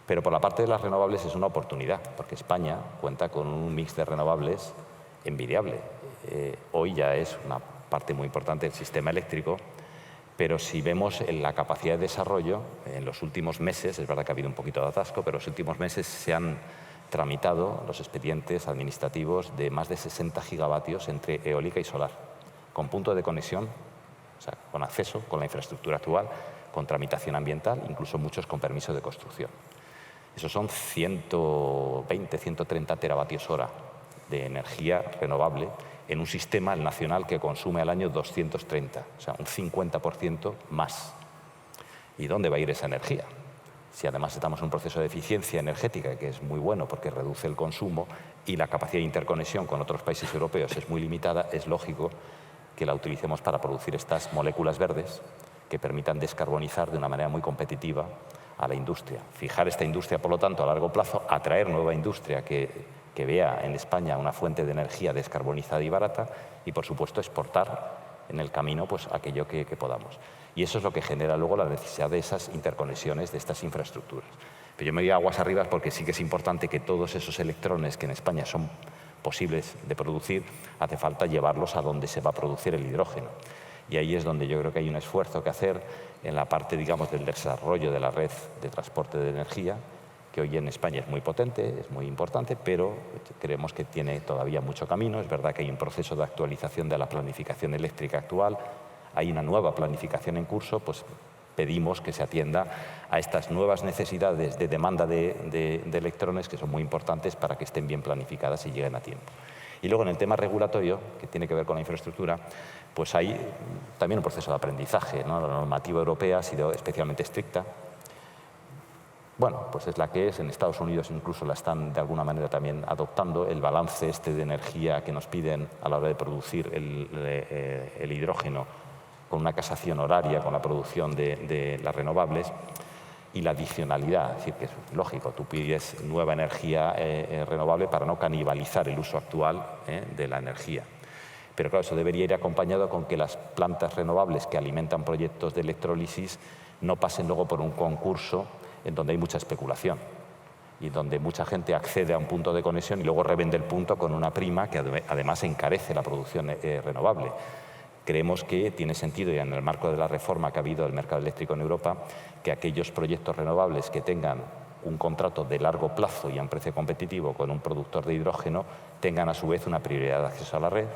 Pero por la parte de las renovables es una oportunidad, porque España cuenta con un mix de renovables envidiable. Hoy ya es una parte muy importante del sistema eléctrico, pero si vemos en la capacidad de desarrollo, en los últimos meses, es verdad que ha habido un poquito de atasco, pero en los últimos meses se han tramitado los expedientes administrativos de más de 60 gigavatios entre eólica y solar, con punto de conexión, o sea, con acceso, con la infraestructura actual, con tramitación ambiental, incluso muchos con permiso de construcción. Esos son 120, 130 teravatios hora de energía renovable en un sistema, el nacional, que consume al año 230, o sea, un 50% más. ¿Y dónde va a ir esa energía? Si además estamos en un proceso de eficiencia energética, que es muy bueno porque reduce el consumo y la capacidad de interconexión con otros países europeos es muy limitada, es lógico que la utilicemos para producir estas moléculas verdes que permitan descarbonizar de una manera muy competitiva a la industria. Fijar esta industria, por lo tanto, a largo plazo, atraer nueva industria que vea en España una fuente de energía descarbonizada y barata y, por supuesto, exportar en el camino pues, aquello que podamos. Y eso es lo que genera luego la necesidad de esas interconexiones, de estas infraestructuras. Pero yo me voy a aguas arriba porque sí que es importante que todos esos electrones que en España son posibles de producir, hace falta llevarlos a donde se va a producir el hidrógeno. Y ahí es donde yo creo que hay un esfuerzo que hacer en la parte, digamos, del desarrollo de la red de transporte de energía, que hoy en España es muy potente, es muy importante, pero creemos que tiene todavía mucho camino. Es verdad que hay un proceso de actualización de la planificación eléctrica actual, hay una nueva planificación en curso, pues pedimos que se atienda a estas nuevas necesidades de demanda de electrones que son muy importantes para que estén bien planificadas y lleguen a tiempo. Y luego en el tema regulatorio, que tiene que ver con la infraestructura, pues hay también un proceso de aprendizaje, ¿no? La normativa europea ha sido especialmente estricta. Bueno, pues es la que es. En Estados Unidos incluso la están de alguna manera también adoptando. El balance de energía que nos piden a la hora de producir el hidrógeno con una casación horaria con la producción de las renovables y la adicionalidad, es decir, que es lógico, tú pides nueva energía renovable para no canibalizar el uso actual de la energía. Pero claro, eso debería ir acompañado con que las plantas renovables que alimentan proyectos de electrólisis no pasen luego por un concurso en donde hay mucha especulación y donde mucha gente accede a un punto de conexión y luego revende el punto con una prima que además encarece la producción renovable. Creemos que tiene sentido, y en el marco de la reforma que ha habido del mercado eléctrico en Europa, que aquellos proyectos renovables que tengan un contrato de largo plazo y a un precio competitivo con un productor de hidrógeno tengan a su vez una prioridad de acceso a la red.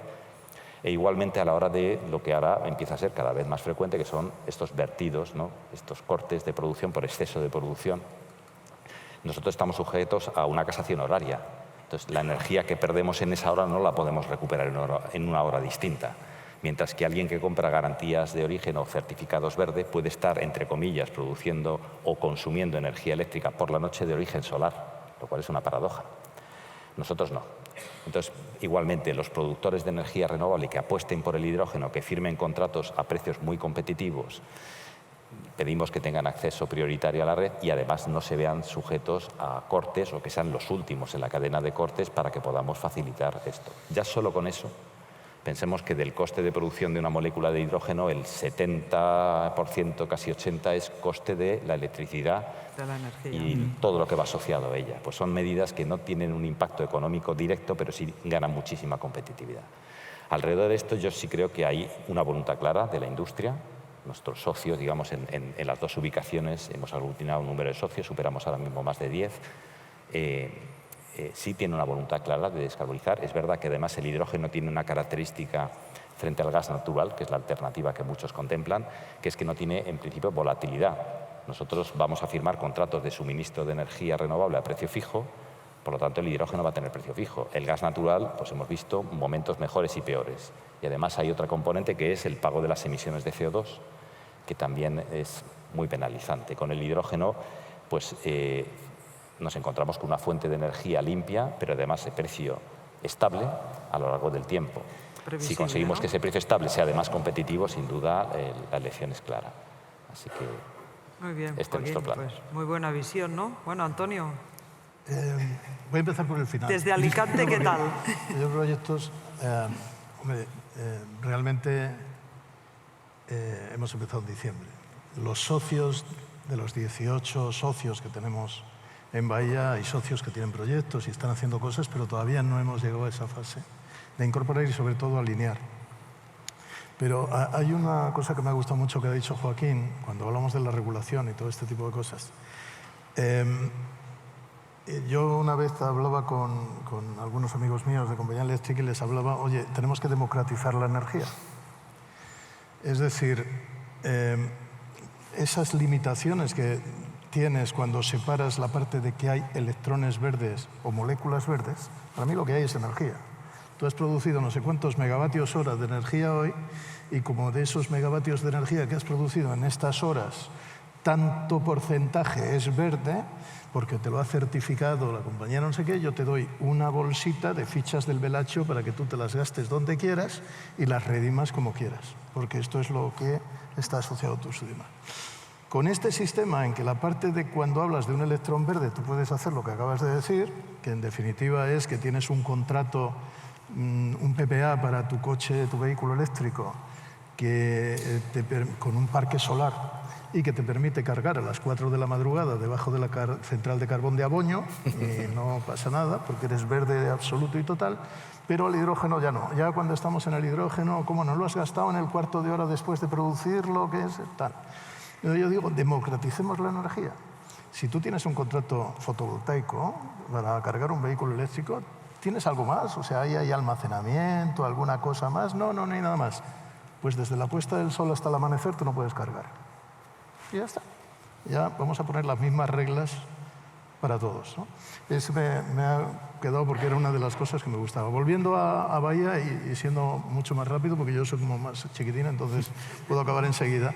E igualmente a la hora de lo que ahora empieza a ser cada vez más frecuente, que son estos vertidos, ¿no? Estos cortes de producción por exceso de producción. Nosotros estamos sujetos a una casación horaria. Entonces, la energía que perdemos en esa hora no la podemos recuperar en una hora distinta. Mientras que alguien que compra garantías de origen o certificados verdes puede estar, entre comillas, produciendo o consumiendo energía eléctrica por la noche de origen solar, lo cual es una paradoja. Nosotros no. Entonces, igualmente, los productores de energía renovable que apuesten por el hidrógeno, que firmen contratos a precios muy competitivos, pedimos que tengan acceso prioritario a la red y además no se vean sujetos a cortes o que sean los últimos en la cadena de cortes para que podamos facilitar esto. Ya solo con eso, pensemos que del coste de producción de una molécula de hidrógeno, el 70%, casi 80%, es coste de la electricidad de la energía y todo lo que va asociado a ella. Pues son medidas que no tienen un impacto económico directo, pero sí ganan muchísima competitividad. Alrededor de esto yo sí creo que hay una voluntad clara de la industria. Nuestros socios, digamos, en las dos ubicaciones hemos aglutinado un número de socios, superamos ahora mismo más de 10. Sí tiene una voluntad clara de descarbonizar. Es verdad que además el hidrógeno tiene una característica frente al gas natural, que es la alternativa que muchos contemplan, que es que no tiene en principio volatilidad. Nosotros vamos a firmar contratos de suministro de energía renovable a precio fijo Por lo tanto, el hidrógeno va a tener precio fijo. El gas natural, pues hemos visto momentos mejores y peores. Y además hay otra componente que es el pago de las emisiones de CO2, que también es muy penalizante. Con el hidrógeno, pues nos encontramos con una fuente de energía limpia, pero además de precio estable a lo largo del tiempo. Si conseguimos, ¿no?, que ese precio estable sea además competitivo, sin duda la elección es clara. Así que muy bien, este es nuestro plan. Pues, muy buena visión, ¿no? Bueno, Antonio. Voy a empezar por el final. Desde Alicante, ¿qué tal? Los proyectos, realmente hemos empezado en diciembre. Los socios, de los 18 socios que tenemos en Bahía, hay socios que tienen proyectos y están haciendo cosas, pero todavía no hemos llegado a esa fase de incorporar y sobre todo alinear. Pero hay una cosa que me ha gustado mucho que ha dicho Joaquín cuando hablamos de la regulación y todo este tipo de cosas. Yo una vez hablaba con algunos amigos míos de Compañía Eléctrica y les hablaba, oye, tenemos que democratizar la energía. Es decir, esas limitaciones que tienes cuando separas la parte de que hay electrones verdes o moléculas verdes, para mí lo que hay es energía. Tú has producido no sé cuántos megavatios hora de energía hoy y como de esos megavatios de energía que has producido en estas horas, tanto porcentaje es verde, porque te lo ha certificado la compañía no sé qué, yo te doy una bolsita de fichas del Velacho para que tú te las gastes donde quieras y las redimas como quieras, porque esto es lo que está asociado a tu sistema. Con este sistema en que la parte de cuando hablas de un electrón verde tú puedes hacer lo que acabas de decir, que en definitiva es que tienes un contrato, un PPA para tu coche, tu vehículo eléctrico, con un parque solar y que te permite cargar a las 4 de la madrugada debajo de la central de carbón de Aboño y no pasa nada porque eres verde absoluto y total, pero el hidrógeno ya no. Ya cuando estamos en el hidrógeno, ¿cómo no lo has gastado en el cuarto de hora después de producirlo? ¿Qué es? Tal. Yo digo, democraticemos la energía. Si tú tienes un contrato fotovoltaico para cargar un vehículo eléctrico, ¿tienes algo más? O sea, ¿hay almacenamiento, alguna cosa más? No hay nada más. Pues desde la puesta del sol hasta el amanecer tú no puedes cargar. Y ya está. Ya vamos a poner las mismas reglas para todos, ¿no? Eso me ha quedado porque era una de las cosas que me gustaba. Volviendo a Bahía y siendo mucho más rápido, porque yo soy como más chiquitina, entonces puedo acabar enseguida.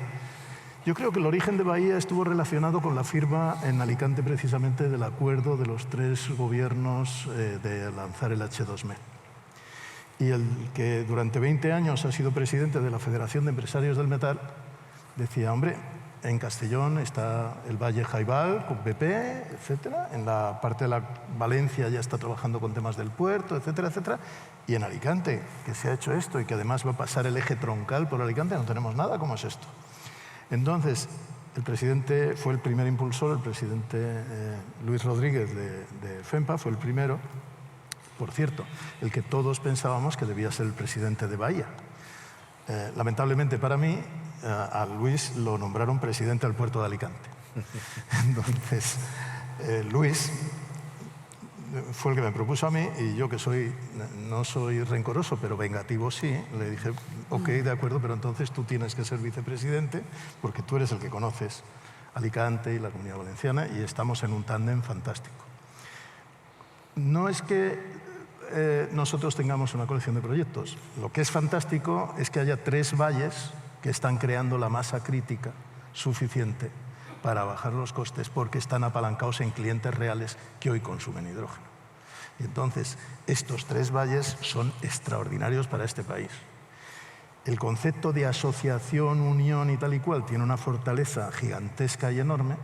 Yo creo que el origen de Bahía estuvo relacionado con la firma en Alicante precisamente del acuerdo de los 3 gobiernos de lanzar el H2Med. Y el que durante 20 años ha sido presidente de la Federación de Empresarios del Metal decía, hombre, en Castellón está el Valle Jaibal con BP, etcétera. En la parte de la Valencia ya está trabajando con temas del puerto, etcétera, etcétera. Y en Alicante, que se ha hecho esto y que además va a pasar el eje troncal por Alicante, no tenemos nada. ¿Cómo es esto? Entonces, el presidente fue el primer impulsor, el presidente Luis Rodríguez de FEMPA fue el primero, por cierto, el que todos pensábamos que debía ser el presidente de Bahía. Lamentablemente para mí, a Luis lo nombraron presidente del puerto de Alicante. Entonces, Luis fue el que me propuso a mí y yo que no soy rencoroso, pero vengativo sí, le dije, ok, de acuerdo, pero entonces tú tienes que ser vicepresidente porque tú eres el que conoces Alicante y la Comunidad Valenciana y estamos en un tándem fantástico. No es que nosotros tengamos una colección de proyectos. Lo que es fantástico es que haya 3 valles que están creando la masa crítica suficiente para bajar los costes porque están apalancados en clientes reales que hoy consumen hidrógeno. Y entonces, estos 3 valles son extraordinarios para este país. El concepto de asociación, unión y tal y cual tiene una fortaleza gigantesca y enorme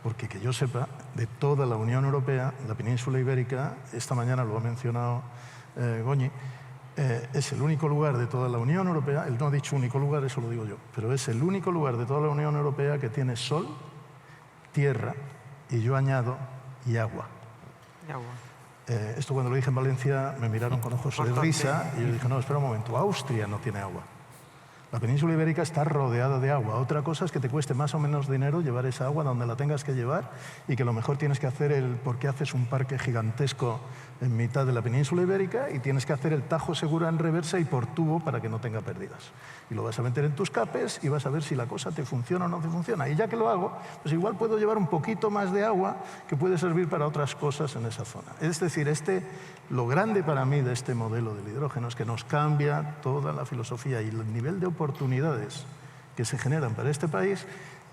porque, que yo sepa, de toda la Unión Europea, la península ibérica, esta mañana lo ha mencionado Goñi, es el único lugar de toda la Unión Europea, él no ha dicho único lugar, eso lo digo yo, pero es el único lugar de toda la Unión Europea que tiene sol, tierra y yo añado y agua. Y agua. Esto cuando lo dije en Valencia me miraron con ojos de risa y yo dije, no, espera un momento, Austria no tiene agua. La península ibérica está rodeada de agua. Otra cosa es que te cueste más o menos dinero llevar esa agua donde la tengas que llevar y que a lo mejor tienes que hacer porque haces un parque gigantesco en mitad de la península ibérica y tienes que hacer el Tajo Segura en reversa y por tubo para que no tenga pérdidas. Y lo vas a meter en tus capes y vas a ver si la cosa te funciona o no te funciona. Y ya que lo hago, pues igual puedo llevar un poquito más de agua que puede servir para otras cosas en esa zona. Es decir, lo grande para mí de este modelo del hidrógeno es que nos cambia toda la filosofía y el nivel de oportunidades que se generan para este país,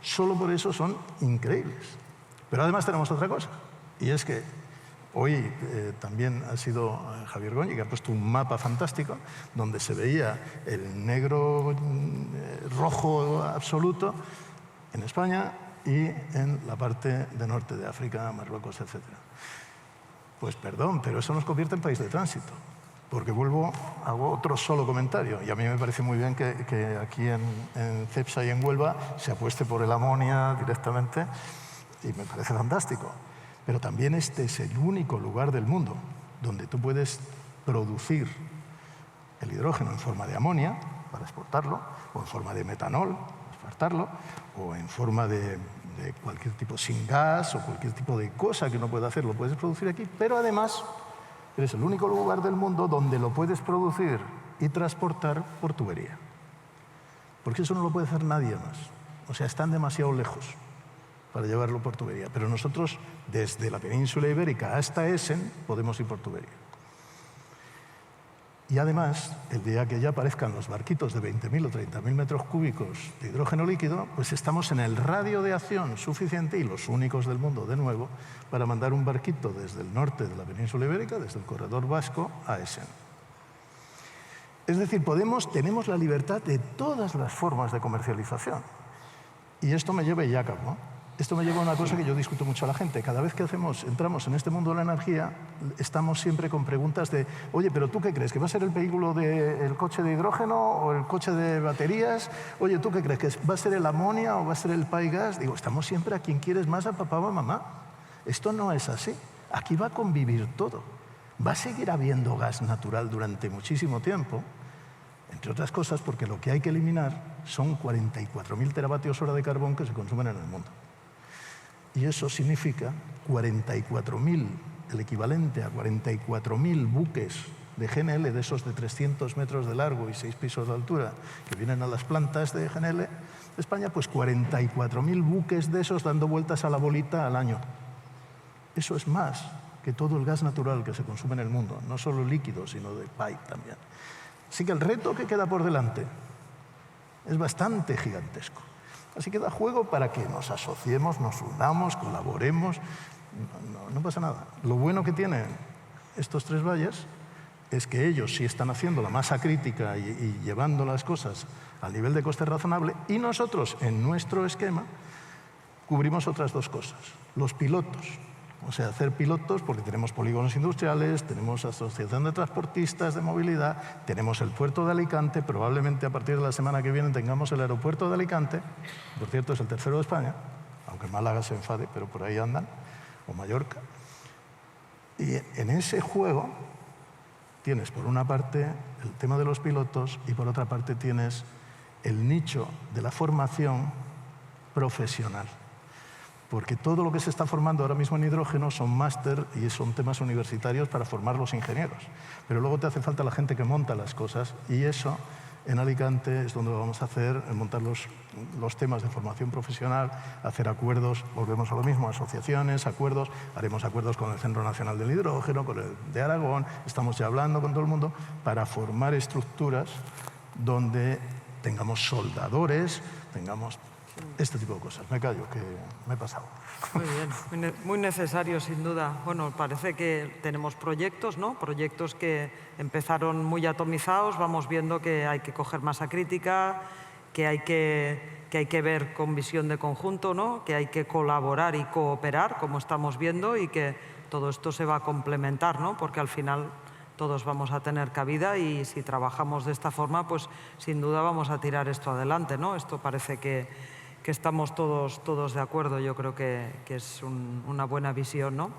solo por eso son increíbles. Pero además tenemos otra cosa, y es que hoy también ha sido Javier Goñi que ha puesto un mapa fantástico donde se veía el negro rojo absoluto en España y en la parte de norte de África, Marruecos, etc. Pues perdón, pero eso nos convierte en país de tránsito. Porque hago otro solo comentario. Y a mí me parece muy bien que aquí en Cepsa y en Huelva se apueste por el amonia directamente y me parece fantástico. Pero también este es el único lugar del mundo donde tú puedes producir el hidrógeno en forma de amonia para exportarlo, o en forma de metanol para exportarlo, o en forma de cualquier tipo sin gas o cualquier tipo de cosa que uno pueda hacer, lo puedes producir aquí, pero además eres el único lugar del mundo donde lo puedes producir y transportar por tubería. Porque eso no lo puede hacer nadie más. O sea, están demasiado lejos para llevarlo por tubería. Pero nosotros, desde la península ibérica hasta Essen, podemos ir por tubería. Y además, el día que ya aparezcan los barquitos de 20.000 o 30.000 metros cúbicos de hidrógeno líquido, pues estamos en el radio de acción suficiente, y los únicos del mundo, de nuevo, para mandar un barquito desde el norte de la península ibérica, desde el corredor vasco, a Essen. Es decir, tenemos la libertad de todas las formas de comercialización. Y esto me lleva, y ya acabo, esto me lleva a una cosa que yo discuto mucho a la gente. Cada vez que entramos en este mundo de la energía, estamos siempre con preguntas de, oye, pero ¿tú qué crees? ¿Que va a ser el coche de hidrógeno o el coche de baterías? Oye, ¿tú qué crees? ¿Que va a ser el amonia o va a ser el paigas? Digo, estamos siempre a quien quieres más, a papá o a mamá. Esto no es así. Aquí va a convivir todo. Va a seguir habiendo gas natural durante muchísimo tiempo, entre otras cosas porque lo que hay que eliminar son 44.000 teravatios hora de carbón que se consumen en el mundo. Y eso significa 44.000, el equivalente a 44.000 buques de GNL, de esos de 300 metros de largo y 6 pisos de altura, que vienen a las plantas de GNL de España, pues 44.000 buques de esos dando vueltas a la bolita al año. Eso es más que todo el gas natural que se consume en el mundo, no solo líquido, sino de pipe también. Así que el reto que queda por delante es bastante gigantesco. Así que da juego para que nos asociemos, nos unamos, colaboremos. No pasa nada. Lo bueno que tienen estos tres valles es que ellos sí están haciendo la masa crítica y llevando las cosas al nivel de coste razonable, y nosotros, en nuestro esquema, cubrimos otras dos cosas. Los pilotos. O sea, hacer pilotos porque tenemos polígonos industriales, tenemos asociación de transportistas de movilidad, tenemos el puerto de Alicante, probablemente a partir de la semana que viene tengamos el aeropuerto de Alicante, por cierto es el tercero de España, aunque Málaga se enfade, pero por ahí andan, o Mallorca. Y en ese juego tienes por una parte el tema de los pilotos y por otra parte tienes el nicho de la formación profesional. Porque todo lo que se está formando ahora mismo en hidrógeno son máster y son temas universitarios para formar los ingenieros. Pero luego te hace falta la gente que monta las cosas, y eso en Alicante es donde lo vamos a hacer, montar los temas de formación profesional, hacer acuerdos, volvemos a lo mismo, asociaciones, acuerdos, haremos acuerdos con el Centro Nacional del Hidrógeno, con el de Aragón, estamos ya hablando con todo el mundo para formar estructuras donde tengamos soldadores, tengamos este tipo de cosas. Me callo, que me he pasado. Muy bien, muy necesario sin duda. Bueno, parece que tenemos proyectos, ¿no? Proyectos que empezaron muy atomizados, vamos viendo que hay que coger masa crítica, que hay que ver con visión de conjunto, ¿no? Que hay que colaborar y cooperar, como estamos viendo, y que todo esto se va a complementar, ¿no? Porque al final todos vamos a tener cabida, y si trabajamos de esta forma, pues sin duda vamos a tirar esto adelante, ¿no? Esto parece que estamos todos de acuerdo. Yo creo que es una buena visión, ¿no?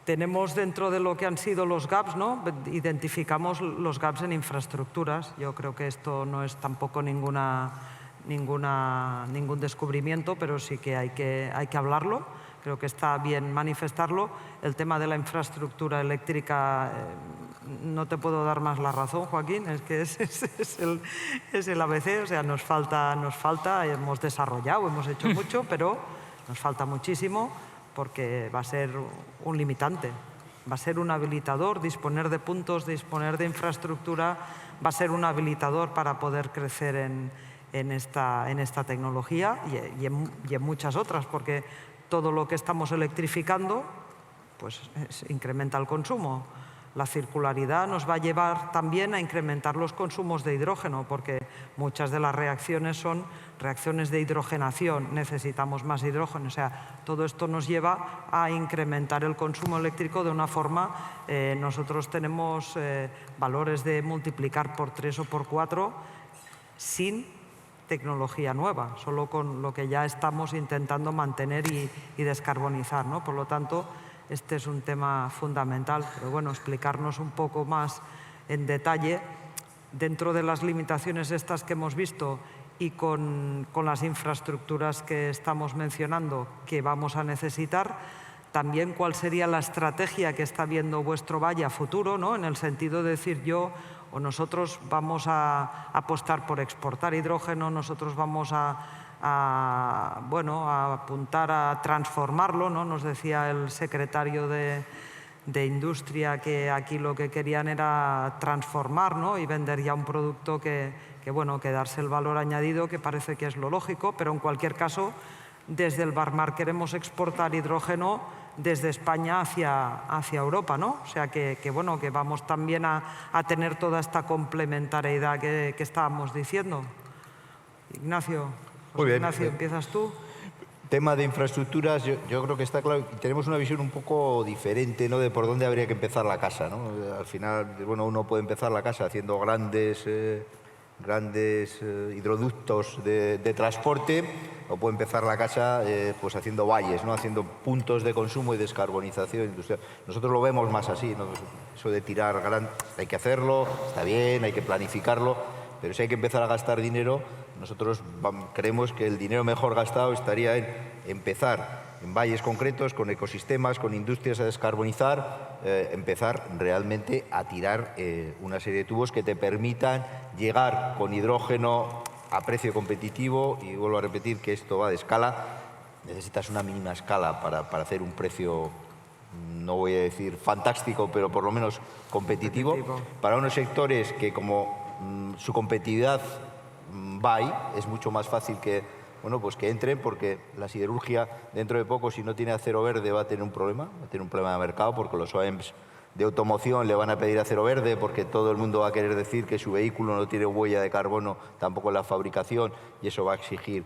Tenemos dentro de lo que han sido los gaps, ¿no? Identificamos los gaps en infraestructuras. Yo creo que esto no es tampoco ningún descubrimiento, pero sí que hay que hablarlo. Creo que está bien manifestarlo. El tema de la infraestructura eléctrica, no te puedo dar más la razón, Joaquín, es que es el ABC, o sea, nos falta, hemos desarrollado, hemos hecho mucho, pero nos falta muchísimo porque va a ser un limitante, va a ser un habilitador, disponer de puntos, disponer de infraestructura, va a ser un habilitador para poder crecer en esta tecnología y en muchas otras, porque todo lo que estamos electrificando pues incrementa el consumo. La circularidad nos va a llevar también a incrementar los consumos de hidrógeno, porque muchas de las reacciones son reacciones de hidrogenación, necesitamos más hidrógeno. O sea, todo esto nos lleva a incrementar el consumo eléctrico de una forma, nosotros tenemos valores de multiplicar por 3 o por 4 sin tecnología nueva, solo con lo que ya estamos intentando mantener y descarbonizar, ¿no? Por lo tanto, este es un tema fundamental, pero bueno, explicarnos un poco más en detalle dentro de las limitaciones estas que hemos visto y con las infraestructuras que estamos mencionando que vamos a necesitar, también cuál sería la estrategia que está viendo vuestro valle a futuro, ¿no? En el sentido de decir yo o nosotros vamos a apostar por exportar hidrógeno, nosotros vamos a apuntar a transformarlo, ¿no? Nos decía el secretario de Industria que aquí lo que querían era transformar, ¿no? Y vender ya un producto que darse el valor añadido, que parece que es lo lógico, pero en cualquier caso, desde el Barmar queremos exportar hidrógeno desde España hacia Europa, ¿no? O sea que vamos también a tener toda esta complementariedad que estábamos diciendo. Ignacio. Muy bien. Ignacio, ¿empiezas tú? Tema de infraestructuras, yo creo que está claro. Tenemos una visión un poco diferente, ¿no?, de por dónde habría que empezar la casa, ¿no? Al final, uno puede empezar la casa haciendo grandes hidroductos de transporte, o puede empezar la casa pues haciendo valles, ¿no?, haciendo puntos de consumo y descarbonización industrial. Nosotros lo vemos más así, ¿no? Eso de tirar hay que hacerlo, está bien, hay que planificarlo, pero si hay que empezar a gastar dinero, nosotros creemos que el dinero mejor gastado estaría en empezar en valles concretos, con ecosistemas, con industrias a descarbonizar, empezar realmente a tirar una serie de tubos que te permitan llegar con hidrógeno a precio competitivo, y vuelvo a repetir que esto va de escala. Necesitas una mínima escala para hacer un precio, no voy a decir fantástico, pero por lo menos competitivo. Para unos sectores que como su competitividad va ahí, es mucho más fácil que entren, porque la siderurgia dentro de poco, si no tiene acero verde, va a tener un problema de mercado, porque los OEMs de automoción le van a pedir acero verde, porque todo el mundo va a querer decir que su vehículo no tiene huella de carbono tampoco en la fabricación, y eso va a exigir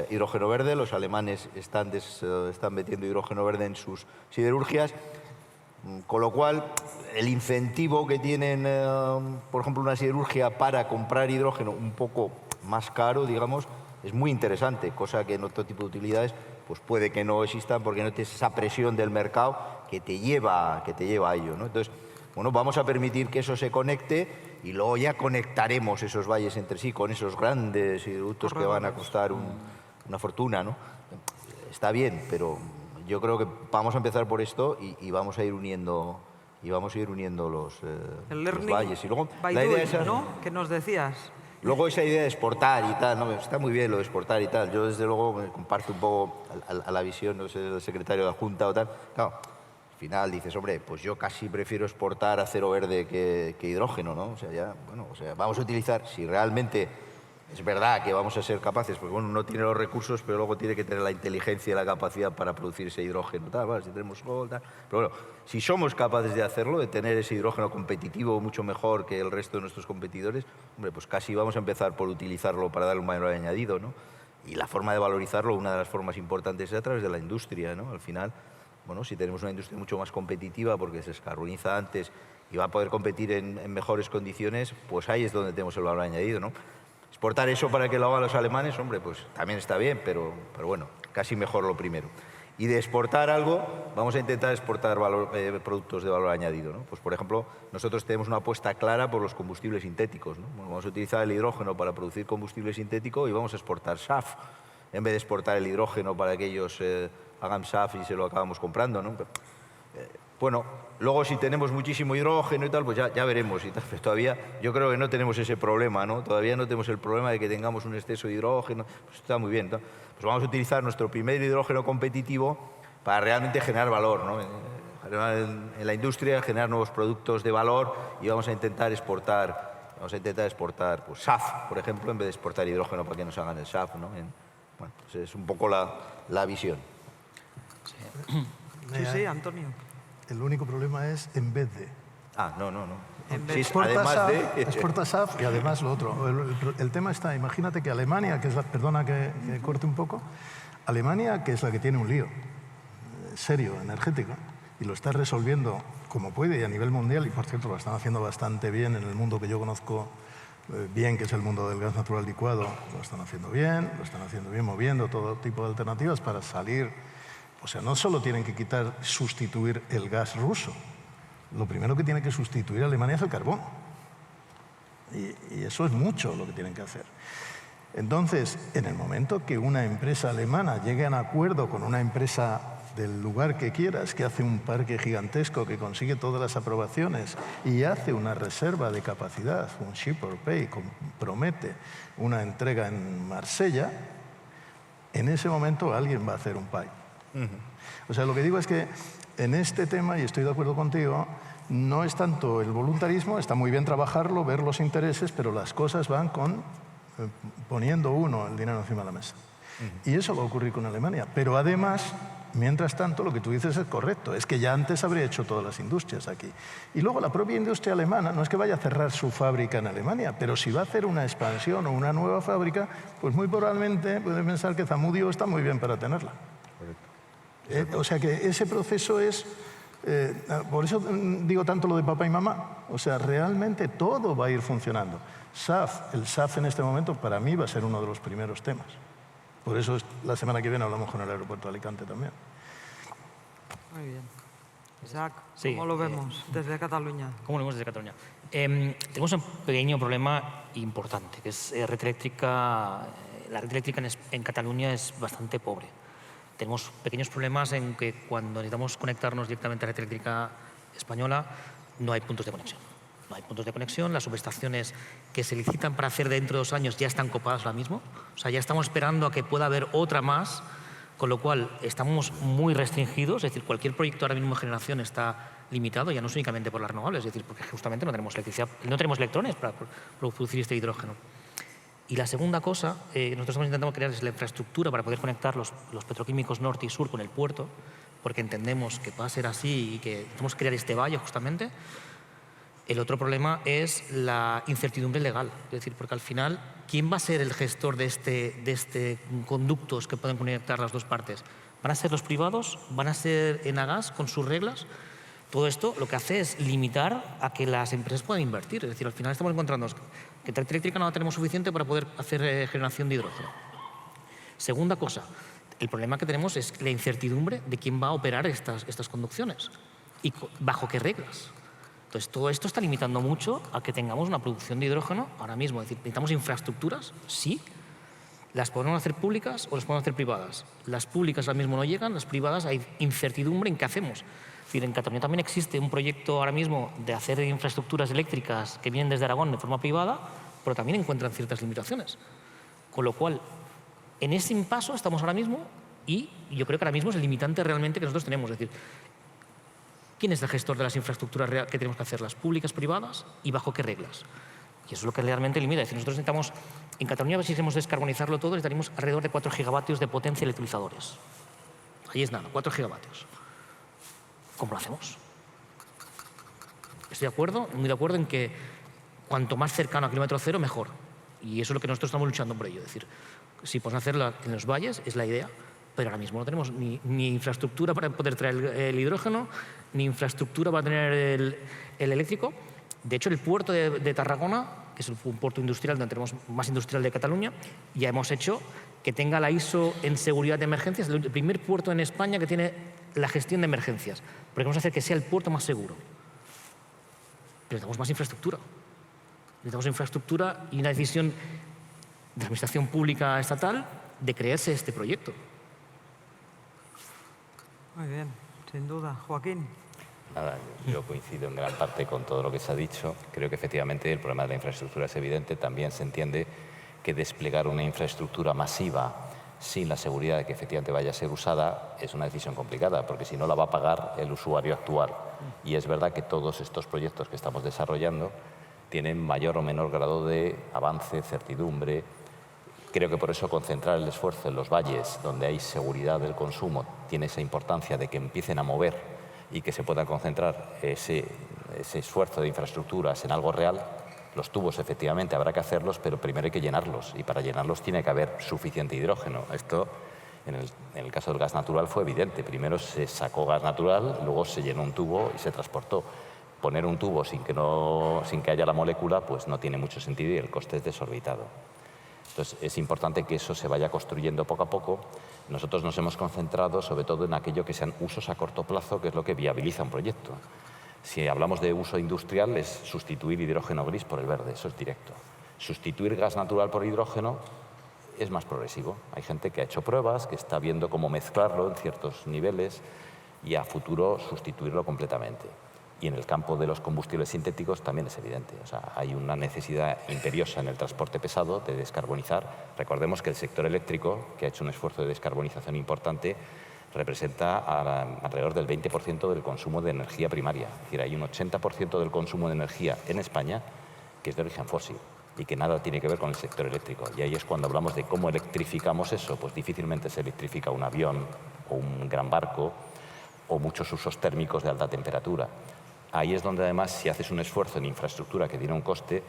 hidrógeno verde. Los alemanes están metiendo hidrógeno verde en sus siderurgias, con lo cual el incentivo que tienen, por ejemplo, una siderurgia para comprar hidrógeno un poco más caro, digamos, es muy interesante, cosa que en otro tipo de utilidades pues puede que no existan, porque no tienes esa presión del mercado que te lleva a ello, ¿no? Entonces, vamos a permitir que eso se conecte, y luego ya conectaremos esos valles entre sí con esos grandes hidroductos que van a costar una fortuna, ¿no? Está bien, pero yo creo que vamos a empezar por esto y vamos a ir uniendo los valles. Y luego la idea esa, ¿no?, que nos decías. Luego esa idea de exportar y tal, ¿no? Está muy bien lo de exportar y tal. Yo desde luego me comparto un poco a la visión, no sé, del secretario de la Junta o tal. Claro, al final dices, hombre, pues yo casi prefiero exportar acero verde que hidrógeno, ¿no? O sea, vamos a utilizar, si realmente es verdad que vamos a ser capaces, pues uno tiene los recursos, pero luego tiene que tener la inteligencia y la capacidad para producir ese hidrógeno, tal, ¿vale? Si tenemos sol, tal. Pero bueno, si somos capaces de hacerlo, de tener ese hidrógeno competitivo mucho mejor que el resto de nuestros competidores, hombre, pues casi vamos a empezar por utilizarlo para darle un valor añadido, ¿no? Y la forma de valorizarlo, una de las formas importantes es a través de la industria, ¿no? Al final, si tenemos una industria mucho más competitiva, porque se descarboniza antes y va a poder competir en mejores condiciones, pues ahí es donde tenemos el valor añadido, ¿no? Exportar eso para que lo hagan los alemanes, hombre, pues también está bien, pero bueno, casi mejor lo primero. Y de exportar algo, vamos a intentar exportar productos de valor añadido, ¿no? Pues, por ejemplo, nosotros tenemos una apuesta clara por los combustibles sintéticos, ¿no? Bueno, vamos a utilizar el hidrógeno para producir combustible sintético y vamos a exportar SAF, en vez de exportar el hidrógeno para que ellos hagan SAF y se lo acabamos comprando, ¿no? Bueno, luego si tenemos muchísimo hidrógeno y tal, pues ya veremos y tal, pero todavía yo creo que no tenemos ese problema, ¿no? Todavía no tenemos el problema de que tengamos un exceso de hidrógeno, pues está muy bien, ¿no? Pues vamos a utilizar nuestro primer hidrógeno competitivo para realmente generar valor, ¿no? En la industria, generar nuevos productos de valor y vamos a intentar exportar pues, SAF, por ejemplo, en vez de exportar hidrógeno para que nos hagan el SAF, ¿no? Bueno, pues es un poco la visión. Sí, Antonio. El único problema es en vez de. No. En Sí, Exporta además SAF, de... exporta SAF y además lo otro. El tema está, imagínate que Alemania, que es la, perdona que corte un poco, Alemania, que es la que tiene un lío serio, energético, y lo está resolviendo como puede y a nivel mundial, y por cierto lo están haciendo bastante bien en el mundo que yo conozco bien, que es el mundo del gas natural licuado, lo están haciendo bien, moviendo todo tipo de alternativas para salir. O sea, no solo tienen que sustituir el gas ruso, lo primero que tiene que sustituir Alemania es el carbón. Y eso es mucho lo que tienen que hacer. Entonces, en el momento que una empresa alemana llegue a un acuerdo con una empresa del lugar que quieras, que hace un parque gigantesco, que consigue todas las aprobaciones y hace una reserva de capacidad, un ship or pay, promete una entrega en Marsella, en ese momento alguien va a hacer un pay. O sea, lo que digo es que en este tema, y estoy de acuerdo contigo, no es tanto el voluntarismo, está muy bien trabajarlo, ver los intereses, pero las cosas van con poniendo uno el dinero encima de la mesa. Y eso va a ocurrir con Alemania. Pero además, mientras tanto, lo que tú dices es correcto, es que ya antes habría hecho todas las industrias aquí. Y luego la propia industria alemana no es que vaya a cerrar su fábrica en Alemania, pero si va a hacer una expansión o una nueva fábrica, pues muy probablemente puede pensar que Zamudio está muy bien para tenerla. O sea que ese proceso es... por eso digo tanto lo de papá y mamá. O sea, realmente todo va a ir funcionando. El SAF en este momento para mí va a ser uno de los primeros temas. Por eso la semana que viene hablamos con el aeropuerto de Alicante también. Muy bien. Isaac, Sí, ¿cómo lo vemos desde Cataluña? ¿Cómo lo vemos desde Cataluña? Tenemos un pequeño problema importante, que es red eléctrica. La red eléctrica en Cataluña es bastante pobre. Tenemos pequeños problemas en que cuando necesitamos conectarnos directamente a la red eléctrica española, no hay puntos de conexión. No hay puntos de conexión, las subestaciones que se licitan para hacer dentro de 2 años ya están copadas ahora mismo. O sea, ya estamos esperando a que pueda haber otra más, con lo cual estamos muy restringidos, es decir, cualquier proyecto ahora mismo de generación está limitado, ya no es únicamente por las renovables, es decir, porque justamente no tenemos electricidad, no tenemos electrones para producir este hidrógeno. Y la segunda cosa, nosotros estamos intentando crear es la infraestructura para poder conectar los petroquímicos norte y sur con el puerto, porque entendemos que va a ser así y que tenemos que crear este valle justamente. El otro problema es la incertidumbre legal, es decir, porque al final, ¿quién va a ser el gestor de este conductos que pueden conectar las dos partes? ¿Van a ser los privados? ¿Van a ser Enagás con sus reglas? Todo esto lo que hace es limitar a que las empresas puedan invertir. Es decir, al final estamos encontrando que red eléctrica no la tenemos suficiente para poder hacer generación de hidrógeno. Segunda cosa, el problema que tenemos es la incertidumbre de quién va a operar estas conducciones y bajo qué reglas. Entonces, todo esto está limitando mucho a que tengamos una producción de hidrógeno ahora mismo. Es decir, necesitamos infraestructuras, sí. ¿Las podemos hacer públicas o las podemos hacer privadas? Las públicas ahora mismo no llegan, las privadas hay incertidumbre en qué hacemos. Es decir, en Cataluña también existe un proyecto ahora mismo de hacer infraestructuras eléctricas que vienen desde Aragón de forma privada, pero también encuentran ciertas limitaciones. Con lo cual, en ese impaso estamos ahora mismo y yo creo que ahora mismo es el limitante realmente que nosotros tenemos. Es decir, ¿quién es el gestor de las infraestructuras que tenemos que hacer? ¿Las públicas, privadas? ¿Y bajo qué reglas? Y eso es lo que realmente limita. Es decir, nosotros necesitamos, en Cataluña, si queremos descarbonizarlo todo, necesitaríamos alrededor de 4 gigavatios de potencia electrolizadores. Ahí es nada, 4 gigavatios. ¿Cómo lo hacemos? Estoy de acuerdo, muy de acuerdo en que cuanto más cercano a kilómetro cero, mejor. Y eso es lo que nosotros estamos luchando por ello. Es decir, si podemos hacerlo en los valles, es la idea, pero ahora mismo no tenemos ni infraestructura para poder traer el hidrógeno, ni infraestructura para tener el eléctrico. De hecho, el puerto de Tarragona que es un puerto industrial donde tenemos más industrial de Cataluña, y ya hemos hecho que tenga la ISO en seguridad de emergencias, el primer puerto en España que tiene la gestión de emergencias, porque vamos a hacer que sea el puerto más seguro. Pero necesitamos más infraestructura. Necesitamos infraestructura y una decisión de la Administración Pública Estatal de crearse este proyecto. Muy bien, sin duda. Joaquín. Nada, yo coincido en gran parte con todo lo que se ha dicho. Creo que efectivamente el problema de la infraestructura es evidente. También se entiende que desplegar una infraestructura masiva sin la seguridad de que efectivamente vaya a ser usada es una decisión complicada, porque si no la va a pagar el usuario actual. Y es verdad que todos estos proyectos que estamos desarrollando tienen mayor o menor grado de avance, certidumbre. Creo que por eso concentrar el esfuerzo en los valles, donde hay seguridad del consumo, tiene esa importancia de que empiecen a mover y que se pueda concentrar ese esfuerzo de infraestructuras en algo real. Los tubos, efectivamente, habrá que hacerlos, pero primero hay que llenarlos, y para llenarlos tiene que haber suficiente hidrógeno. Esto, en el caso del gas natural, fue evidente. Primero se sacó gas natural, luego se llenó un tubo y se transportó. Poner un tubo sin que haya la molécula, pues no tiene mucho sentido y el coste es desorbitado. Entonces, es importante que eso se vaya construyendo poco a poco. Nosotros nos hemos concentrado sobre todo en aquello que sean usos a corto plazo, que es lo que viabiliza un proyecto. Si hablamos de uso industrial, es sustituir hidrógeno gris por el verde, eso es directo. Sustituir gas natural por hidrógeno es más progresivo. Hay gente que ha hecho pruebas, que está viendo cómo mezclarlo en ciertos niveles y a futuro sustituirlo completamente. Y en el campo de los combustibles sintéticos también es evidente. O sea, hay una necesidad imperiosa en el transporte pesado de descarbonizar. Recordemos que el sector eléctrico, que ha hecho un esfuerzo de descarbonización importante, representa alrededor del 20% del consumo de energía primaria. Es decir, hay un 80% del consumo de energía en España que es de origen fósil y que nada tiene que ver con el sector eléctrico. Y ahí es cuando hablamos de cómo electrificamos eso. Pues difícilmente se electrifica un avión o un gran barco o muchos usos térmicos de alta temperatura. Ahí es donde además, si haces un esfuerzo en infraestructura que tiene un coste,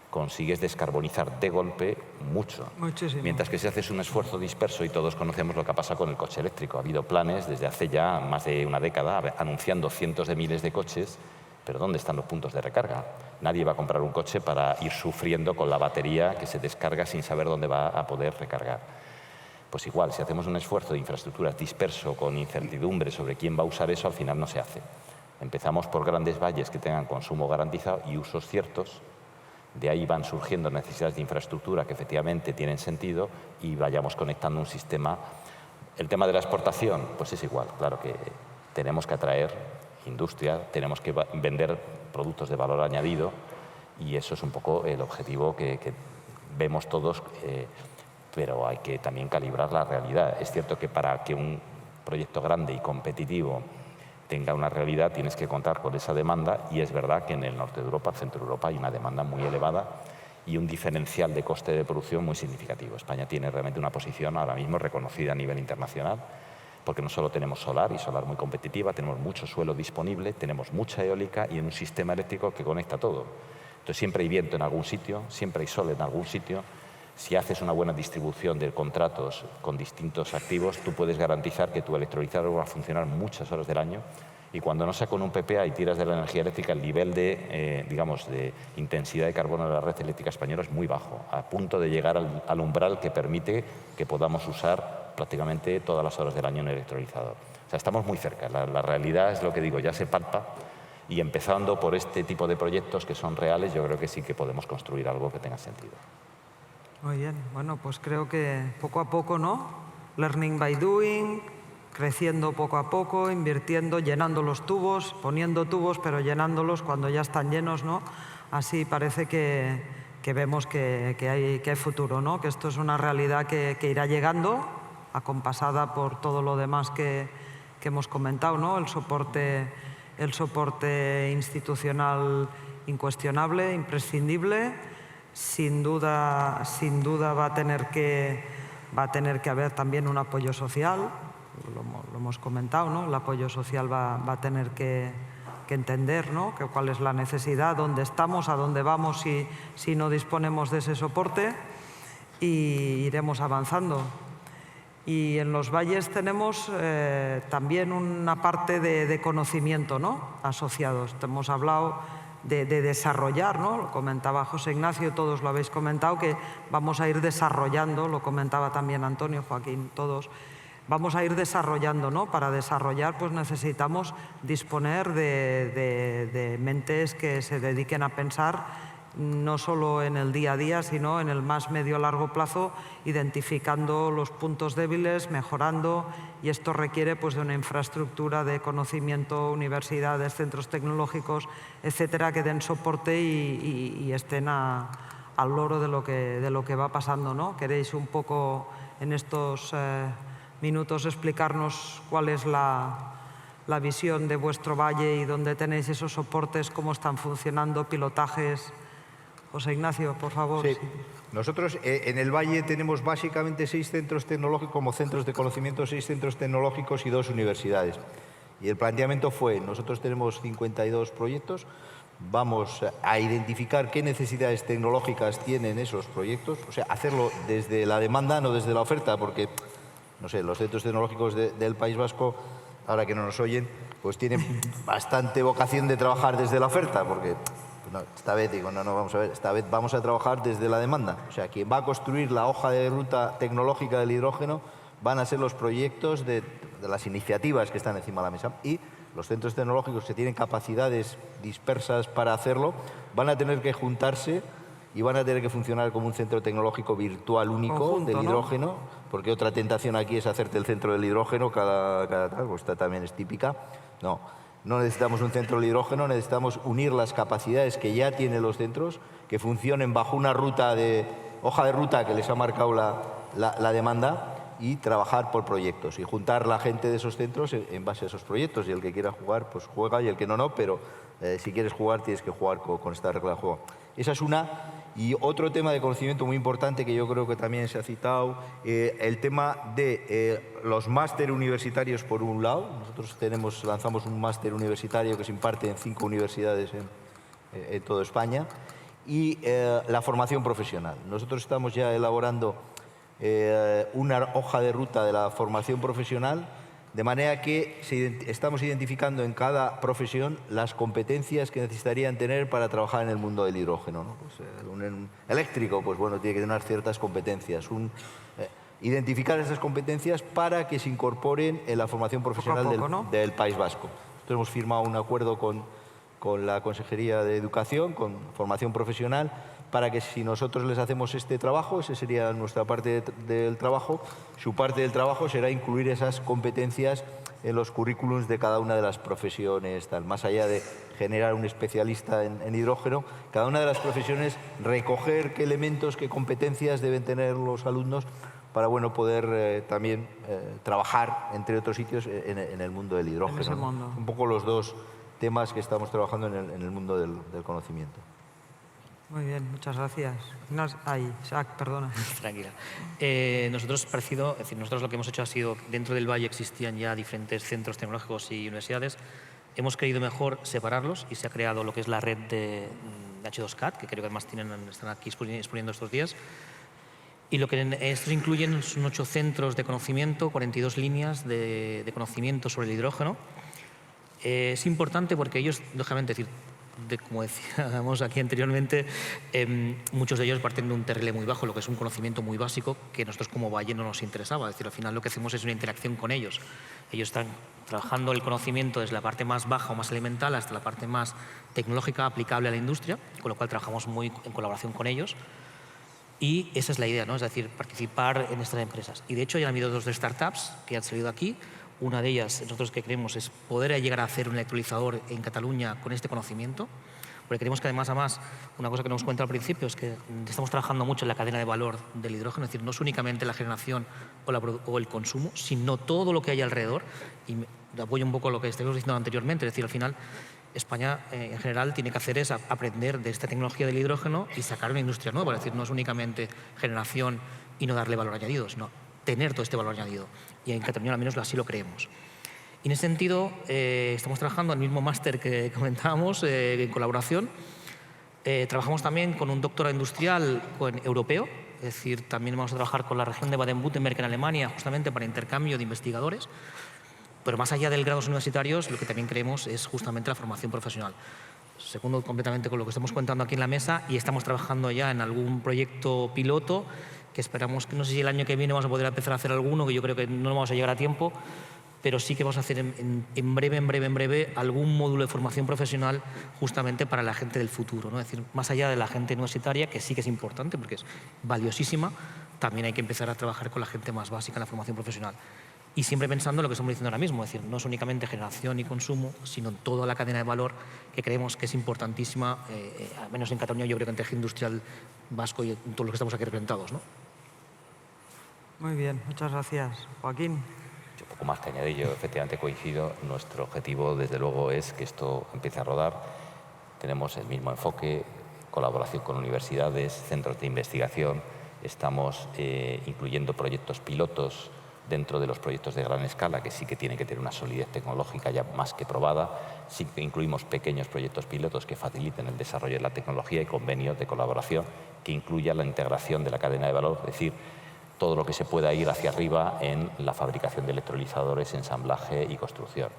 consigues descarbonizar de golpe mucho. Muchísimo. Mientras que si haces un esfuerzo disperso, y todos conocemos lo que pasa con el coche eléctrico. Ha habido planes desde hace ya más de una década anunciando cientos de miles de coches, pero ¿dónde están los puntos de recarga? Nadie va a comprar un coche para ir sufriendo con la batería que se descarga sin saber dónde va a poder recargar. Pues igual, si hacemos un esfuerzo de infraestructuras disperso con incertidumbre sobre quién va a usar eso, al final no se hace. Empezamos por grandes valles que tengan consumo garantizado y usos ciertos. De ahí van surgiendo necesidades de infraestructura que efectivamente tienen sentido y vayamos conectando un sistema. El tema de la exportación, pues es igual. Claro que tenemos que atraer industria, tenemos que vender productos de valor añadido y eso es un poco el objetivo que vemos todos, pero hay que también calibrar la realidad. Es cierto que para que un proyecto grande y competitivo tenga una realidad, tienes que contar con esa demanda y es verdad que en el norte de Europa, centro de Europa, hay una demanda muy elevada y un diferencial de coste de producción muy significativo. España tiene realmente una posición ahora mismo reconocida a nivel internacional porque no solo tenemos solar y solar muy competitiva, tenemos mucho suelo disponible, tenemos mucha eólica y en un sistema eléctrico que conecta todo. Entonces siempre hay viento en algún sitio, siempre hay sol en algún sitio. Si haces una buena distribución de contratos con distintos activos, tú puedes garantizar que tu electrolizador va a funcionar muchas horas del año y cuando no sea con un PPA y tiras de la energía eléctrica, el nivel de, de intensidad de carbono de la red eléctrica española es muy bajo, a punto de llegar al umbral que permite que podamos usar prácticamente todas las horas del año un electrolizador. O sea, estamos muy cerca. La realidad es lo que digo, ya se palpa y empezando por este tipo de proyectos que son reales, yo creo que sí que podemos construir algo que tenga sentido. Muy bien, bueno, pues creo que poco a poco, ¿no? Learning by doing, creciendo poco a poco, invirtiendo, llenando los tubos, poniendo tubos, pero llenándolos cuando ya están llenos, ¿no? Así parece que vemos que hay futuro, ¿no? Que esto es una realidad que irá llegando, acompasada por todo lo demás que hemos comentado, ¿no? El soporte institucional incuestionable, imprescindible. Sin duda va a tener que haber también un apoyo social, lo hemos comentado, ¿no? El apoyo social va a tener que entender, ¿no? Cuál es la necesidad, dónde estamos, a dónde vamos si no disponemos de ese soporte y iremos avanzando. Y en los valles tenemos también una parte de conocimiento, ¿no? Asociados. Hemos hablado de desarrollar, ¿no? Lo comentaba José Ignacio, todos lo habéis comentado, que vamos a ir desarrollando, lo comentaba también Antonio, Joaquín, todos, vamos a ir desarrollando, ¿no? Para desarrollar pues necesitamos disponer de mentes que se dediquen a pensar no solo en el día a día, sino en el más medio a largo plazo, identificando los puntos débiles, mejorando, y esto requiere pues, de una infraestructura de conocimiento, universidades, centros tecnológicos, etcétera, que den soporte y estén al loro de lo que va pasando, ¿no? ¿Queréis un poco en estos minutos explicarnos cuál es la visión de vuestro valle y dónde tenéis esos soportes, cómo están funcionando, pilotajes? José Ignacio, por favor. Sí. Nosotros en el Valle tenemos básicamente 6 centros tecnológicos, como centros de conocimiento, 6 centros tecnológicos y 2 universidades. Y el planteamiento fue, nosotros tenemos 52 proyectos, vamos a identificar qué necesidades tecnológicas tienen esos proyectos, o sea, hacerlo desde la demanda, no desde la oferta, porque, no sé, los centros tecnológicos del País Vasco, ahora que no nos oyen, pues tienen bastante vocación de trabajar desde la oferta, porque... No, esta vez digo, no, vamos a ver, esta vez vamos a trabajar desde la demanda. O sea, quien va a construir la hoja de ruta tecnológica del hidrógeno van a ser los proyectos de las iniciativas que están encima de la mesa. Y los centros tecnológicos que tienen capacidades dispersas para hacerlo van a tener que juntarse y van a tener que funcionar como un centro tecnológico virtual único conjunto, del ¿no? hidrógeno, porque otra tentación aquí es hacerte el centro del hidrógeno cada tal, pues esta también es típica. No necesitamos un centro del hidrógeno, necesitamos unir las capacidades que ya tienen los centros, que funcionen bajo una hoja de ruta que les ha marcado la demanda, y trabajar por proyectos y juntar la gente de esos centros en base a esos proyectos. Y el que quiera jugar, pues juega, y el que no, pero si quieres jugar tienes que jugar con esta regla de juego. Esa es una. Y otro tema de conocimiento muy importante que yo creo que también se ha citado, el tema de los máster universitarios por un lado. Nosotros lanzamos un máster universitario que se imparte en 5 universidades en toda España, y la formación profesional. Nosotros estamos ya elaborando una hoja de ruta de la formación profesional, de manera que estamos identificando en cada profesión las competencias que necesitarían tener para trabajar en el mundo del hidrógeno, ¿no? Pues, un eléctrico, pues bueno, tiene que tener ciertas competencias. Identificar esas competencias para que se incorporen en la formación profesional del País Vasco. Nosotros hemos firmado un acuerdo con la Consejería de Educación, con formación profesional, para que si nosotros les hacemos este trabajo, esa sería nuestra parte del trabajo, su parte del trabajo será incluir esas competencias en los currículums de cada una de las profesiones, tal. Más allá de generar un especialista en hidrógeno, cada una de las profesiones recoger qué elementos, qué competencias deben tener los alumnos para poder también trabajar, entre otros sitios, en el mundo del hidrógeno. En ese mundo. Un poco los dos temas que estamos trabajando en el mundo del conocimiento. Muy bien, muchas gracias. Isaac, perdona. Tranquila. Nosotros lo que hemos hecho ha sido, dentro del Valle existían ya diferentes centros tecnológicos y universidades. Hemos creído mejor separarlos y se ha creado lo que es la red de H2CAT, que creo que además están aquí exponiendo estos días. Y lo que estos incluyen son 8 centros de conocimiento, 42 líneas de conocimiento sobre el hidrógeno. Es importante porque ellos, lógicamente, como decíamos aquí anteriormente, muchos de ellos parten de un TRL muy bajo, lo que es un conocimiento muy básico que nosotros como Valle no nos interesaba. Es decir, al final lo que hacemos es una interacción con ellos. Ellos están trabajando el conocimiento desde la parte más baja o más elemental hasta la parte más tecnológica aplicable a la industria, con lo cual trabajamos muy en colaboración con ellos. Y esa es la idea, ¿no? Es decir, participar en estas empresas. Y de hecho ya han habido 2 startups que han salido aquí. Una de ellas, nosotros que creemos, es poder llegar a hacer un electrolizador en Cataluña con este conocimiento, porque creemos que además, una cosa que nos cuenta al principio es que estamos trabajando mucho en la cadena de valor del hidrógeno, es decir, no es únicamente la generación o el consumo, sino todo lo que hay alrededor. Y apoyo un poco lo que estuvimos diciendo anteriormente, es decir, al final España en general tiene que hacer es aprender de esta tecnología del hidrógeno y sacar una industria nueva, es decir, no es únicamente generación y no darle valor añadido, sino tener todo este valor añadido. Y en Cataluña al menos así lo creemos. Y en ese sentido estamos trabajando en el mismo máster que comentábamos en colaboración. Trabajamos también con un doctorado industrial europeo, es decir, también vamos a trabajar con la región de Baden-Württemberg en Alemania justamente para intercambio de investigadores. Pero más allá del grados universitarios, lo que también creemos es justamente la formación profesional. segundo completamente con lo que estamos contando aquí en la mesa y estamos trabajando ya en algún proyecto piloto que esperamos que no sé si el año que viene vamos a poder empezar a hacer alguno, que yo creo que no vamos a llegar a tiempo, pero sí que vamos a hacer en breve algún módulo de formación profesional justamente para la gente del futuro, ¿no? Es decir, más allá de la gente universitaria, que sí que es importante porque es valiosísima, también hay que empezar a trabajar con la gente más básica en la formación profesional. Y siempre pensando en lo que estamos diciendo ahora mismo, es decir, no es únicamente generación y consumo, sino en toda la cadena de valor que creemos que es importantísima, al menos en Cataluña, yo creo que en tejido industrial vasco y en todos los que estamos aquí representados, ¿no? Muy bien, muchas gracias. Joaquín. Yo poco más que añadir, yo efectivamente coincido. Nuestro objetivo, desde luego, es que esto empiece a rodar. Tenemos el mismo enfoque, colaboración con universidades, centros de investigación. Estamos incluyendo proyectos pilotos dentro de los proyectos de gran escala, que sí que tienen que tener una solidez tecnológica ya más que probada. Sí que incluimos pequeños proyectos pilotos que faciliten el desarrollo de la tecnología y convenios de colaboración que incluyan la integración de la cadena de valor, es decir, todo lo que se pueda ir hacia arriba en la fabricación de electrolizadores, ensamblaje y construcción.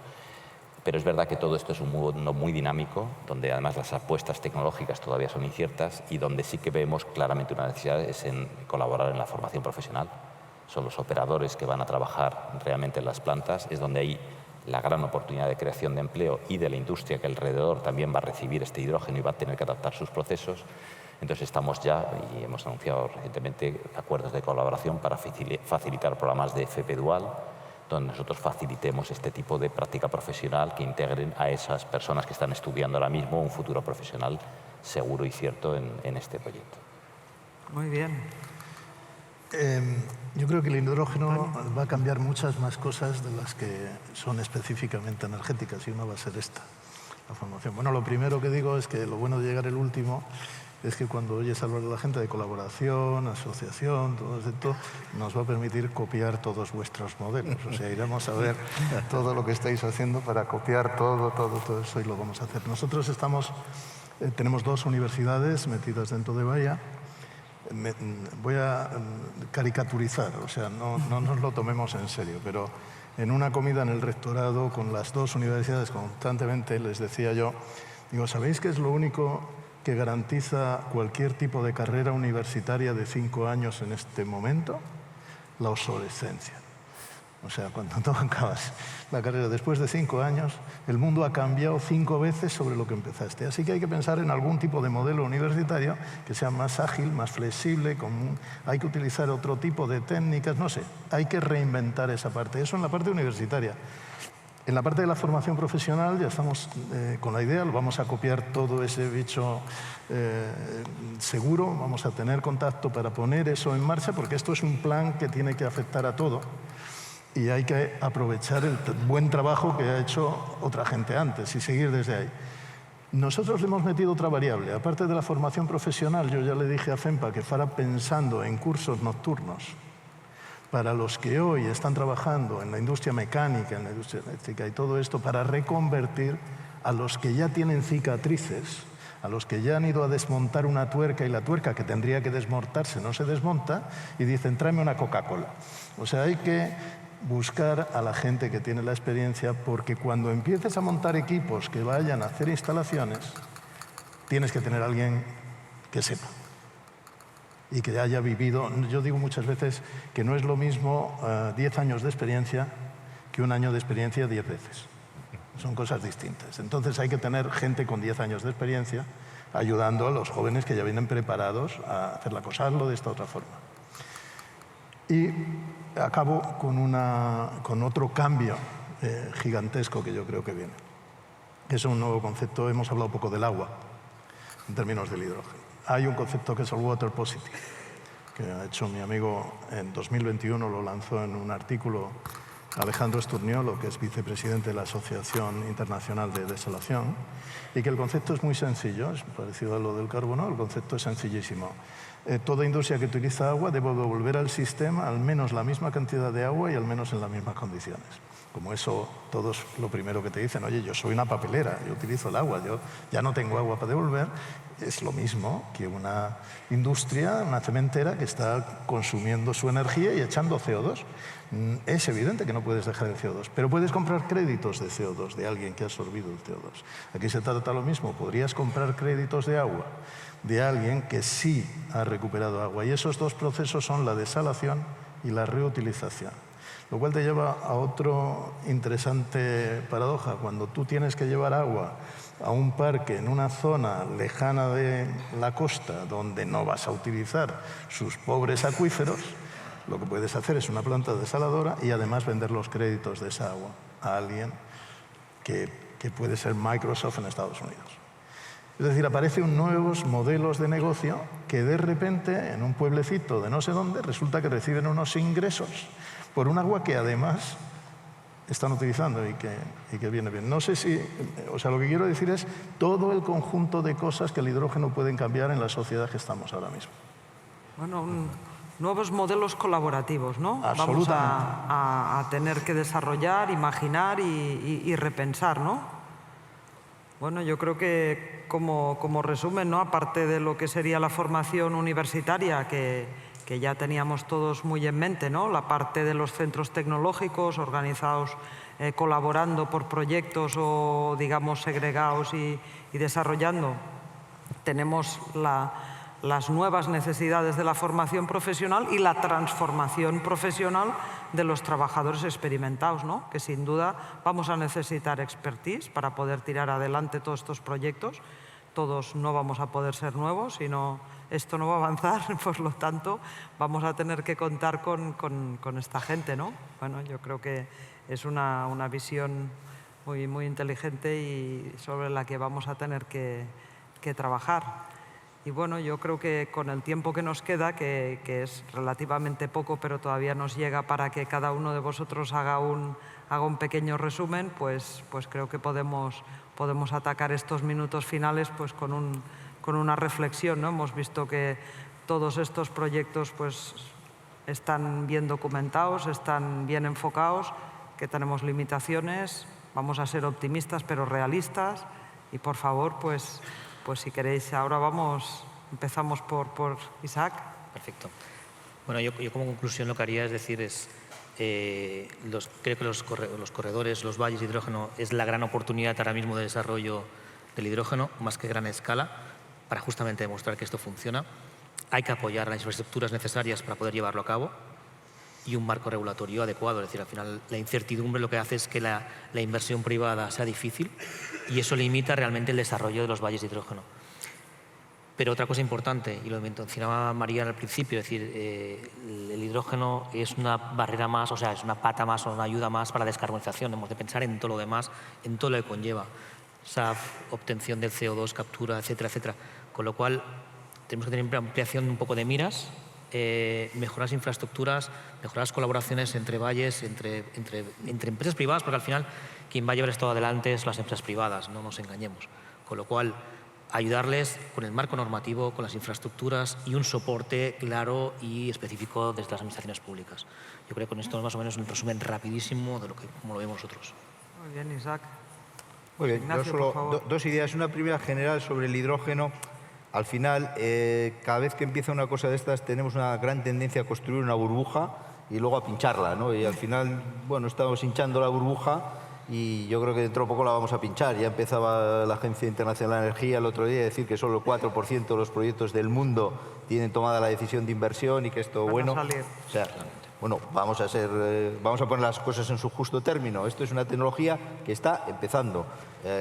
Pero es verdad que todo esto es un mundo muy dinámico, donde además las apuestas tecnológicas todavía son inciertas y donde sí que vemos claramente una necesidad es en colaborar en la formación profesional. Son los operadores que van a trabajar realmente en las plantas, es donde hay la gran oportunidad de creación de empleo y de la industria que alrededor también va a recibir este hidrógeno y va a tener que adaptar sus procesos. Entonces estamos ya, y hemos anunciado recientemente, acuerdos de colaboración para facilitar programas de FP Dual, donde nosotros facilitemos este tipo de práctica profesional que integren a esas personas que están estudiando ahora mismo un futuro profesional seguro y cierto en este proyecto. Muy bien. Yo creo que el hidrógeno va a cambiar muchas más cosas de las que son específicamente energéticas y una va a ser esta, la formación. Bueno, lo primero que digo es que lo bueno de llegar el último es que cuando oyes hablar de la gente de colaboración, asociación, todo esto, nos va a permitir copiar todos vuestros modelos. O sea, iremos a ver todo lo que estáis haciendo para copiar todo eso y lo vamos a hacer. Nosotros tenemos 2 universidades metidas dentro de Baia. Voy a caricaturizar, o sea, no nos lo tomemos en serio, pero en una comida en el rectorado con las 2 universidades constantemente les decía yo, digo, ¿sabéis qué es lo único que garantiza cualquier tipo de carrera universitaria de 5 años en este momento? La obsolescencia. O sea, cuando tú acabas la carrera después de 5 años, el mundo ha cambiado 5 veces sobre lo que empezaste. Así que hay que pensar en algún tipo de modelo universitario que sea más ágil, más flexible, hay que utilizar otro tipo de técnicas, no sé, hay que reinventar esa parte. Eso en la parte universitaria. En la parte de la formación profesional ya estamos con la idea, lo vamos a copiar todo ese bicho seguro, vamos a tener contacto para poner eso en marcha, porque esto es un plan que tiene que afectar a todo. Y hay que aprovechar el buen trabajo que ha hecho otra gente antes y seguir desde ahí. Nosotros le hemos metido otra variable. Aparte de la formación profesional, yo ya le dije a FEMPA que fuera pensando en cursos nocturnos para los que hoy están trabajando en la industria mecánica, en la industria eléctrica y todo esto, para reconvertir a los que ya tienen cicatrices, a los que ya han ido a desmontar una tuerca y la tuerca que tendría que desmontarse no se desmonta y dicen, tráeme una Coca-Cola. O sea, hay que buscar a la gente que tiene la experiencia, porque cuando empieces a montar equipos que vayan a hacer instalaciones, tienes que tener a alguien que sepa y que haya vivido. Yo digo muchas veces que no es lo mismo 10 años de experiencia que 1 año de experiencia 10 veces. Son cosas distintas. Entonces hay que tener gente con 10 años de experiencia ayudando a los jóvenes que ya vienen preparados a hacer la cosa, hazlo de esta otra forma. Y acabo con otro cambio gigantesco que yo creo que viene. Es un nuevo concepto, hemos hablado un poco del agua, en términos del hidrógeno. Hay un concepto que es el water positive, que ha hecho mi amigo en 2021, lo lanzó en un artículo Alejandro Esturniolo, que es vicepresidente de la Asociación Internacional de Desalación, y que el concepto es muy sencillo, es parecido a lo del carbono, el concepto es sencillísimo. Toda industria que utiliza agua debe devolver al sistema al menos la misma cantidad de agua y al menos en las mismas condiciones. Como eso, todos lo primero que te dicen, oye, yo soy una papelera, yo utilizo el agua, yo ya no tengo agua para devolver. Es lo mismo que una industria, una cementera que está consumiendo su energía y echando CO2. Es evidente que no puedes dejar el CO2, pero puedes comprar créditos de CO2 de alguien que ha absorbido el CO2. Aquí se trata lo mismo, podrías comprar créditos de agua de alguien que sí ha recuperado agua. Y esos dos procesos son la desalación y la reutilización. Lo cual te lleva a otro interesante paradoja. Cuando tú tienes que llevar agua a un parque en una zona lejana de la costa donde no vas a utilizar sus pobres acuíferos, lo que puedes hacer es una planta desaladora y además vender los créditos de esa agua a alguien que puede ser Microsoft en Estados Unidos. Es decir, aparecen nuevos modelos de negocio que de repente en un pueblecito de no sé dónde resulta que reciben unos ingresos por un agua que además están utilizando y que viene bien. No sé si, o sea, lo que quiero decir es todo el conjunto de cosas que el hidrógeno pueden cambiar en la sociedad que estamos ahora mismo. Bueno, nuevos modelos colaborativos, ¿no? Absolutamente. Vamos a tener que desarrollar, imaginar y repensar, ¿no? Bueno, yo creo que como resumen, ¿no? Aparte de lo que sería la formación universitaria, que ya teníamos todos muy en mente, ¿no? La parte de los centros tecnológicos organizados, colaborando por proyectos o, digamos, segregados y desarrollando. Tenemos las nuevas necesidades de la formación profesional y la transformación profesional de los trabajadores experimentados, ¿no? Que sin duda vamos a necesitar expertise para poder tirar adelante todos estos proyectos. Todos no vamos a poder ser nuevos, sino esto no va a avanzar, por lo tanto vamos a tener que contar con esta gente, ¿no? Bueno, yo creo que es una visión muy, muy inteligente y sobre la que vamos a tener que trabajar. Y bueno, yo creo que con el tiempo que nos queda, que es relativamente poco, pero todavía nos llega para que cada uno de vosotros haga un pequeño resumen, pues creo que podemos atacar estos minutos finales pues con una reflexión, ¿no? Hemos visto que todos estos proyectos pues están bien documentados, están bien enfocados, que tenemos limitaciones, vamos a ser optimistas pero realistas y por favor pues si queréis ahora empezamos por Isaac. Perfecto. Bueno, yo como conclusión lo que haría es decir creo que los corredores, los valles de hidrógeno es la gran oportunidad ahora mismo de desarrollo del hidrógeno, más que gran escala, para justamente demostrar que esto funciona. Hay que apoyar las infraestructuras necesarias para poder llevarlo a cabo y un marco regulatorio adecuado. Es decir, al final la incertidumbre lo que hace es que la inversión privada sea difícil y eso limita realmente el desarrollo de los valles de hidrógeno. Pero otra cosa importante, y lo mencionaba María al principio, es decir, el hidrógeno es una barrera más, o sea, es una pata más o una ayuda más para la descarbonización. Hemos de pensar en todo lo demás, en todo lo que conlleva. SAF, obtención del CO2, captura, etcétera, etcétera. Con lo cual, tenemos que tener ampliación un poco de miras, mejorar las infraestructuras, mejorar las colaboraciones entre valles, entre empresas privadas, porque al final quien va a llevar esto adelante es las empresas privadas, no nos engañemos. Con lo cual, ayudarles con el marco normativo, con las infraestructuras y un soporte claro y específico desde las administraciones públicas. Yo creo que con esto es más o menos un resumen rapidísimo de cómo lo vemos nosotros. Muy bien, Isaac. Muy bien, Ignacio, yo solo dos ideas. Una primera general sobre el hidrógeno. Al final, cada vez que empieza una cosa de estas, tenemos una gran tendencia a construir una burbuja y luego a pincharla, ¿no? Y al final, bueno, estamos hinchando la burbuja y yo creo que dentro de poco la vamos a pinchar. Ya empezaba la Agencia Internacional de la Energía el otro día a decir que solo el 4% de los proyectos del mundo tienen tomada la decisión de inversión y que esto, bueno, o sea, bueno, vamos a poner las cosas en su justo término. Esto es una tecnología que está empezando.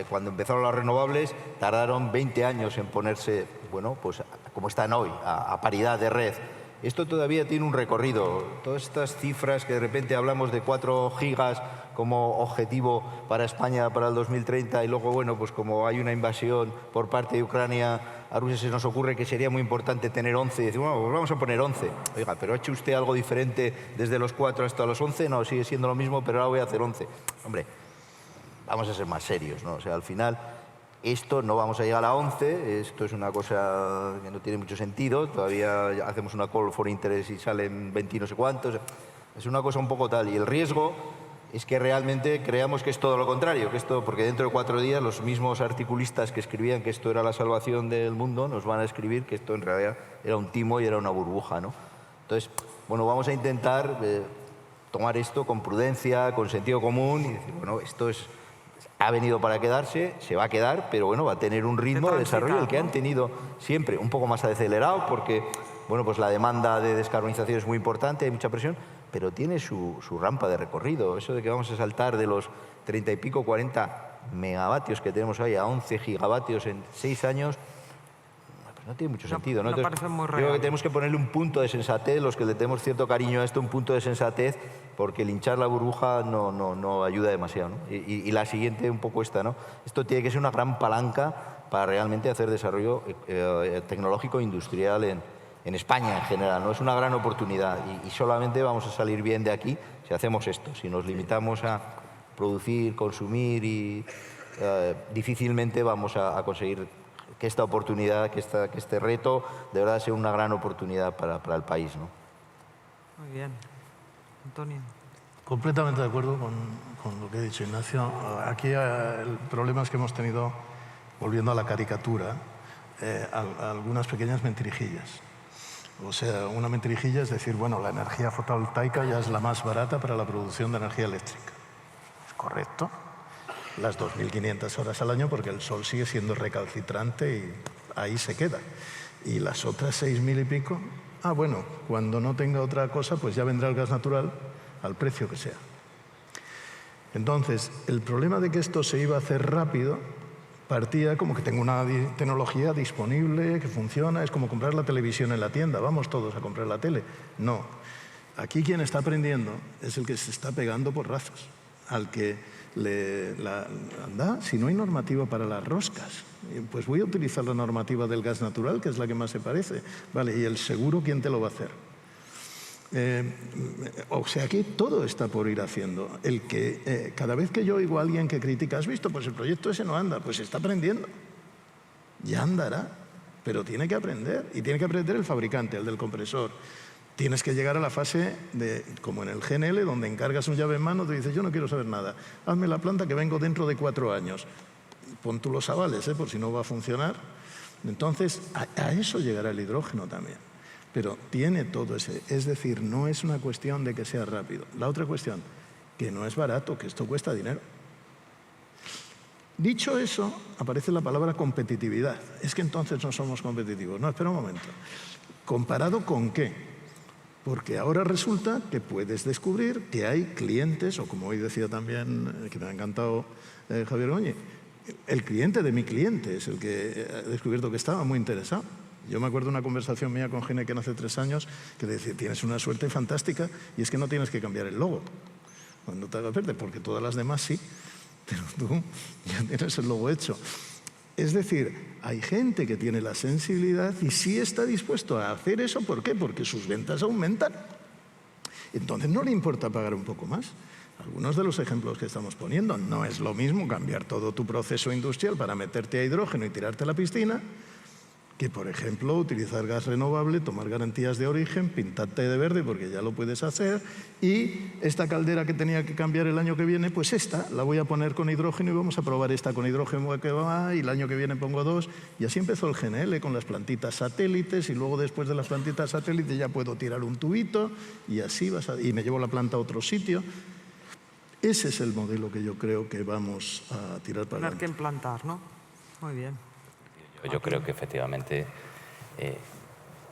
Cuando empezaron las renovables tardaron 20 años en ponerse, bueno, pues como están hoy, a paridad de red. Esto todavía tiene un recorrido. Todas estas cifras que de repente hablamos de 4 gigas como objetivo para España para el 2030 y luego, bueno, pues como hay una invasión por parte de Ucrania a Rusia, se nos ocurre que sería muy importante tener 11 y decimos, bueno, pues vamos a poner 11. Oiga, ¿pero ha hecho usted algo diferente desde los 4 hasta los 11? No, sigue siendo lo mismo, pero ahora voy a hacer 11. Hombre, vamos a ser más serios, ¿no? O sea, al final, esto no vamos a llegar a 11, esto es una cosa que no tiene mucho sentido, todavía hacemos una call for interest y salen 20 y no sé cuántos, es una cosa un poco tal. Y el riesgo es que realmente creamos que es todo lo contrario, que esto, porque dentro de 4 días los mismos articulistas que escribían que esto era la salvación del mundo nos van a escribir que esto en realidad era un timo y era una burbuja, ¿no? Entonces, bueno, vamos a intentar tomar esto con prudencia, con sentido común y decir, bueno, esto ha venido para quedarse, se va a quedar, pero bueno, va a tener un ritmo de desarrollo el que han tenido siempre, un poco más acelerado porque, bueno, pues la demanda de descarbonización es muy importante, hay mucha presión, pero tiene su rampa de recorrido. Eso de que vamos a saltar de los 30 y pico, 40 megavatios que tenemos hoy a 11 gigavatios en 6 años, pues no tiene mucho sentido, ¿no? Entonces, parece muy yo creo real. que tenemos que ponerle un punto de sensatez, los que le tenemos cierto cariño a esto, un punto de sensatez, porque el hinchar la burbuja no ayuda demasiado, ¿no? Y la siguiente, un poco esta, ¿no? Esto tiene que ser una gran palanca para realmente hacer desarrollo tecnológico e industrial en España en general, ¿no? Es una gran oportunidad y solamente vamos a salir bien de aquí si hacemos esto. Si nos limitamos a producir, consumir y difícilmente vamos a conseguir que esta oportunidad, que este reto de verdad sea una gran oportunidad para el país, ¿no? Muy bien. Antonio. Completamente de acuerdo con lo que ha dicho Ignacio. Aquí el problema es que hemos tenido, volviendo a la caricatura, algunas pequeñas mentirijillas. O sea, una mentirijilla es decir, bueno, la energía fotovoltaica ya es la más barata para la producción de energía eléctrica. ¿Es correcto? Las 2.500 horas al año porque el sol sigue siendo recalcitrante y ahí se queda. Y las otras 6.000 y pico, bueno, cuando no tenga otra cosa, pues ya vendrá el gas natural al precio que sea. Entonces, el problema de que esto se iba a hacer rápido partía como que tengo una tecnología disponible, que funciona, es como comprar la televisión en la tienda, vamos todos a comprar la tele. No, aquí quien está aprendiendo es el que se está pegando por razos, al que anda, si no hay normativa para las roscas, pues voy a utilizar la normativa del gas natural, que es la que más se parece. Vale, ¿y el seguro quién te lo va a hacer? O sea, aquí todo está por ir haciendo. Cada vez que yo oigo a alguien que critica, ¿has visto? Pues el proyecto ese no anda, pues está aprendiendo. Ya andará, pero tiene que aprender. Y tiene que aprender el fabricante, el del compresor. Tienes que llegar a la fase de, como en el GNL, donde encargas un llave en mano, te dices, yo no quiero saber nada, hazme la planta que vengo dentro de 4 años. Pon tú los avales, por si no va a funcionar. Entonces, a eso llegará el hidrógeno también. Pero tiene todo ese, es decir, no es una cuestión de que sea rápido. La otra cuestión, que no es barato, que esto cuesta dinero. Dicho eso, aparece la palabra competitividad. Es que entonces no somos competitivos. No, espera un momento. ¿Comparado con qué? Porque ahora resulta que puedes descubrir que hay clientes, o como hoy decía también, que me ha encantado Javier Goñi, el cliente de mi cliente es el que ha descubierto que estaba muy interesado. Yo me acuerdo de una conversación mía con Heineken hace 3 años que decía, tienes una suerte fantástica y es que no tienes que cambiar el logo cuando te hagas verde, porque todas las demás sí, pero tú ya tienes el logo hecho. Es decir, hay gente que tiene la sensibilidad y sí está dispuesto a hacer eso. ¿Por qué? Porque sus ventas aumentan. Entonces no le importa pagar un poco más. Algunos de los ejemplos que estamos poniendo, no es lo mismo cambiar todo tu proceso industrial para meterte a hidrógeno y tirarte a la piscina, que, por ejemplo, utilizar gas renovable, tomar garantías de origen, pintarte de verde porque ya lo puedes hacer, y esta caldera que tenía que cambiar el año que viene, pues esta la voy a poner con hidrógeno y vamos a probar esta con hidrógeno que va, y el año que viene pongo 2, y así empezó el GNL con las plantitas satélites, y luego después de las plantitas satélites ya puedo tirar un tubito, y así y me llevo la planta a otro sitio. Ese es el modelo que yo creo que vamos a tirar para adelante. Tener que implantar, ¿no? Muy bien. Yo creo que efectivamente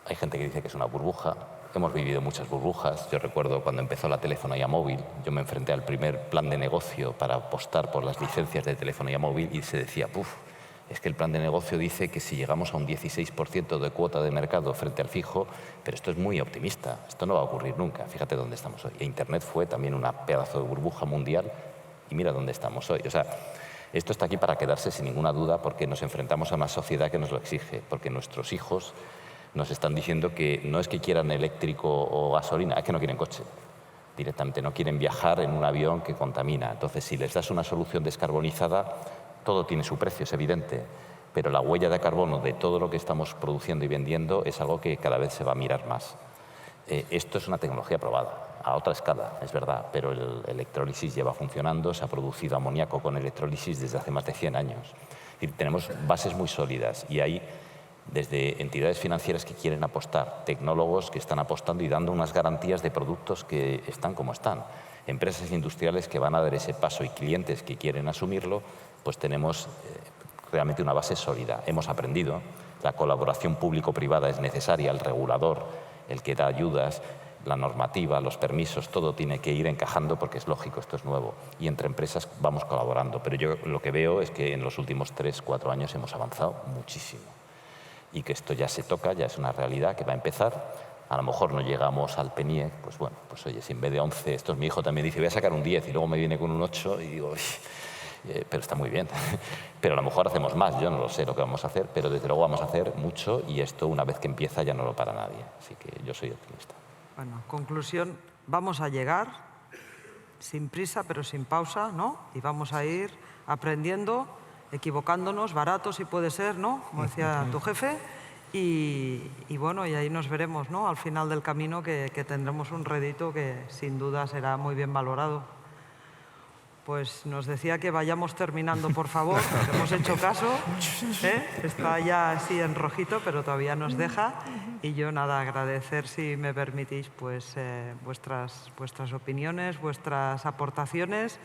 hay gente que dice que es una burbuja. Hemos vivido muchas burbujas. Yo recuerdo cuando empezó la telefonía móvil, yo me enfrenté al primer plan de negocio para apostar por las licencias de telefonía móvil y se decía, es que el plan de negocio dice que si llegamos a un 16% de cuota de mercado frente al fijo, pero esto es muy optimista, esto no va a ocurrir nunca. Fíjate dónde estamos hoy. Internet fue también una pedazo de burbuja mundial y mira dónde estamos hoy. O sea, esto está aquí para quedarse sin ninguna duda porque nos enfrentamos a una sociedad que nos lo exige, porque nuestros hijos nos están diciendo que no es que quieran eléctrico o gasolina, es que no quieren coche. Directamente no quieren viajar en un avión que contamina. Entonces, si les das una solución descarbonizada, todo tiene su precio, es evidente, pero la huella de carbono de todo lo que estamos produciendo y vendiendo es algo que cada vez se va a mirar más. Esto es una tecnología probada. a otra escala, es verdad, pero el electrólisis lleva funcionando, se ha producido amoníaco con electrólisis desde hace más de 100 años. Es decir, tenemos bases muy sólidas y hay desde entidades financieras que quieren apostar, tecnólogos que están apostando y dando unas garantías de productos que están como están, empresas industriales que van a dar ese paso y clientes que quieren asumirlo, pues tenemos realmente una base sólida. Hemos aprendido, la colaboración público-privada es necesaria, el regulador, el que da ayudas, la normativa, los permisos, todo tiene que ir encajando porque es lógico, esto es nuevo. Y entre empresas vamos colaborando. Pero yo lo que veo es que en los últimos 3 o 4 años hemos avanzado muchísimo. Y que esto ya se toca, ya es una realidad que va a empezar. A lo mejor no llegamos al PENIEC, pues bueno, pues oye, si en vez de 11, esto es mi hijo también dice, voy a sacar un 10 y luego me viene con un 8 y digo, pero está muy bien. Pero a lo mejor hacemos más, yo no lo sé lo que vamos a hacer, pero desde luego vamos a hacer mucho y esto una vez que empieza ya no lo para nadie. Así que yo soy optimista. Bueno, conclusión, vamos a llegar sin prisa pero sin pausa, ¿no? Y vamos a ir aprendiendo, equivocándonos, barato si puede ser, ¿no? Como decía tu jefe. Y bueno, y ahí nos veremos, ¿no? Al final del camino que tendremos un rédito que sin duda será muy bien valorado. Pues nos decía que vayamos terminando, por favor. Hemos hecho caso. Está ya así en rojito, pero todavía nos deja. Y yo nada, agradecer, si me permitís, pues vuestras opiniones, vuestras aportaciones.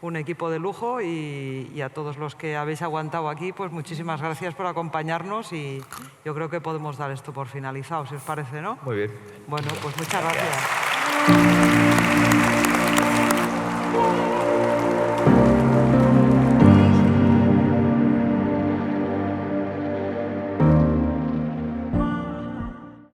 Un equipo de lujo y a todos los que habéis aguantado aquí, pues muchísimas gracias por acompañarnos y yo creo que podemos dar esto por finalizado, si os parece, ¿no? Muy bien. Bueno, pues muchas gracias.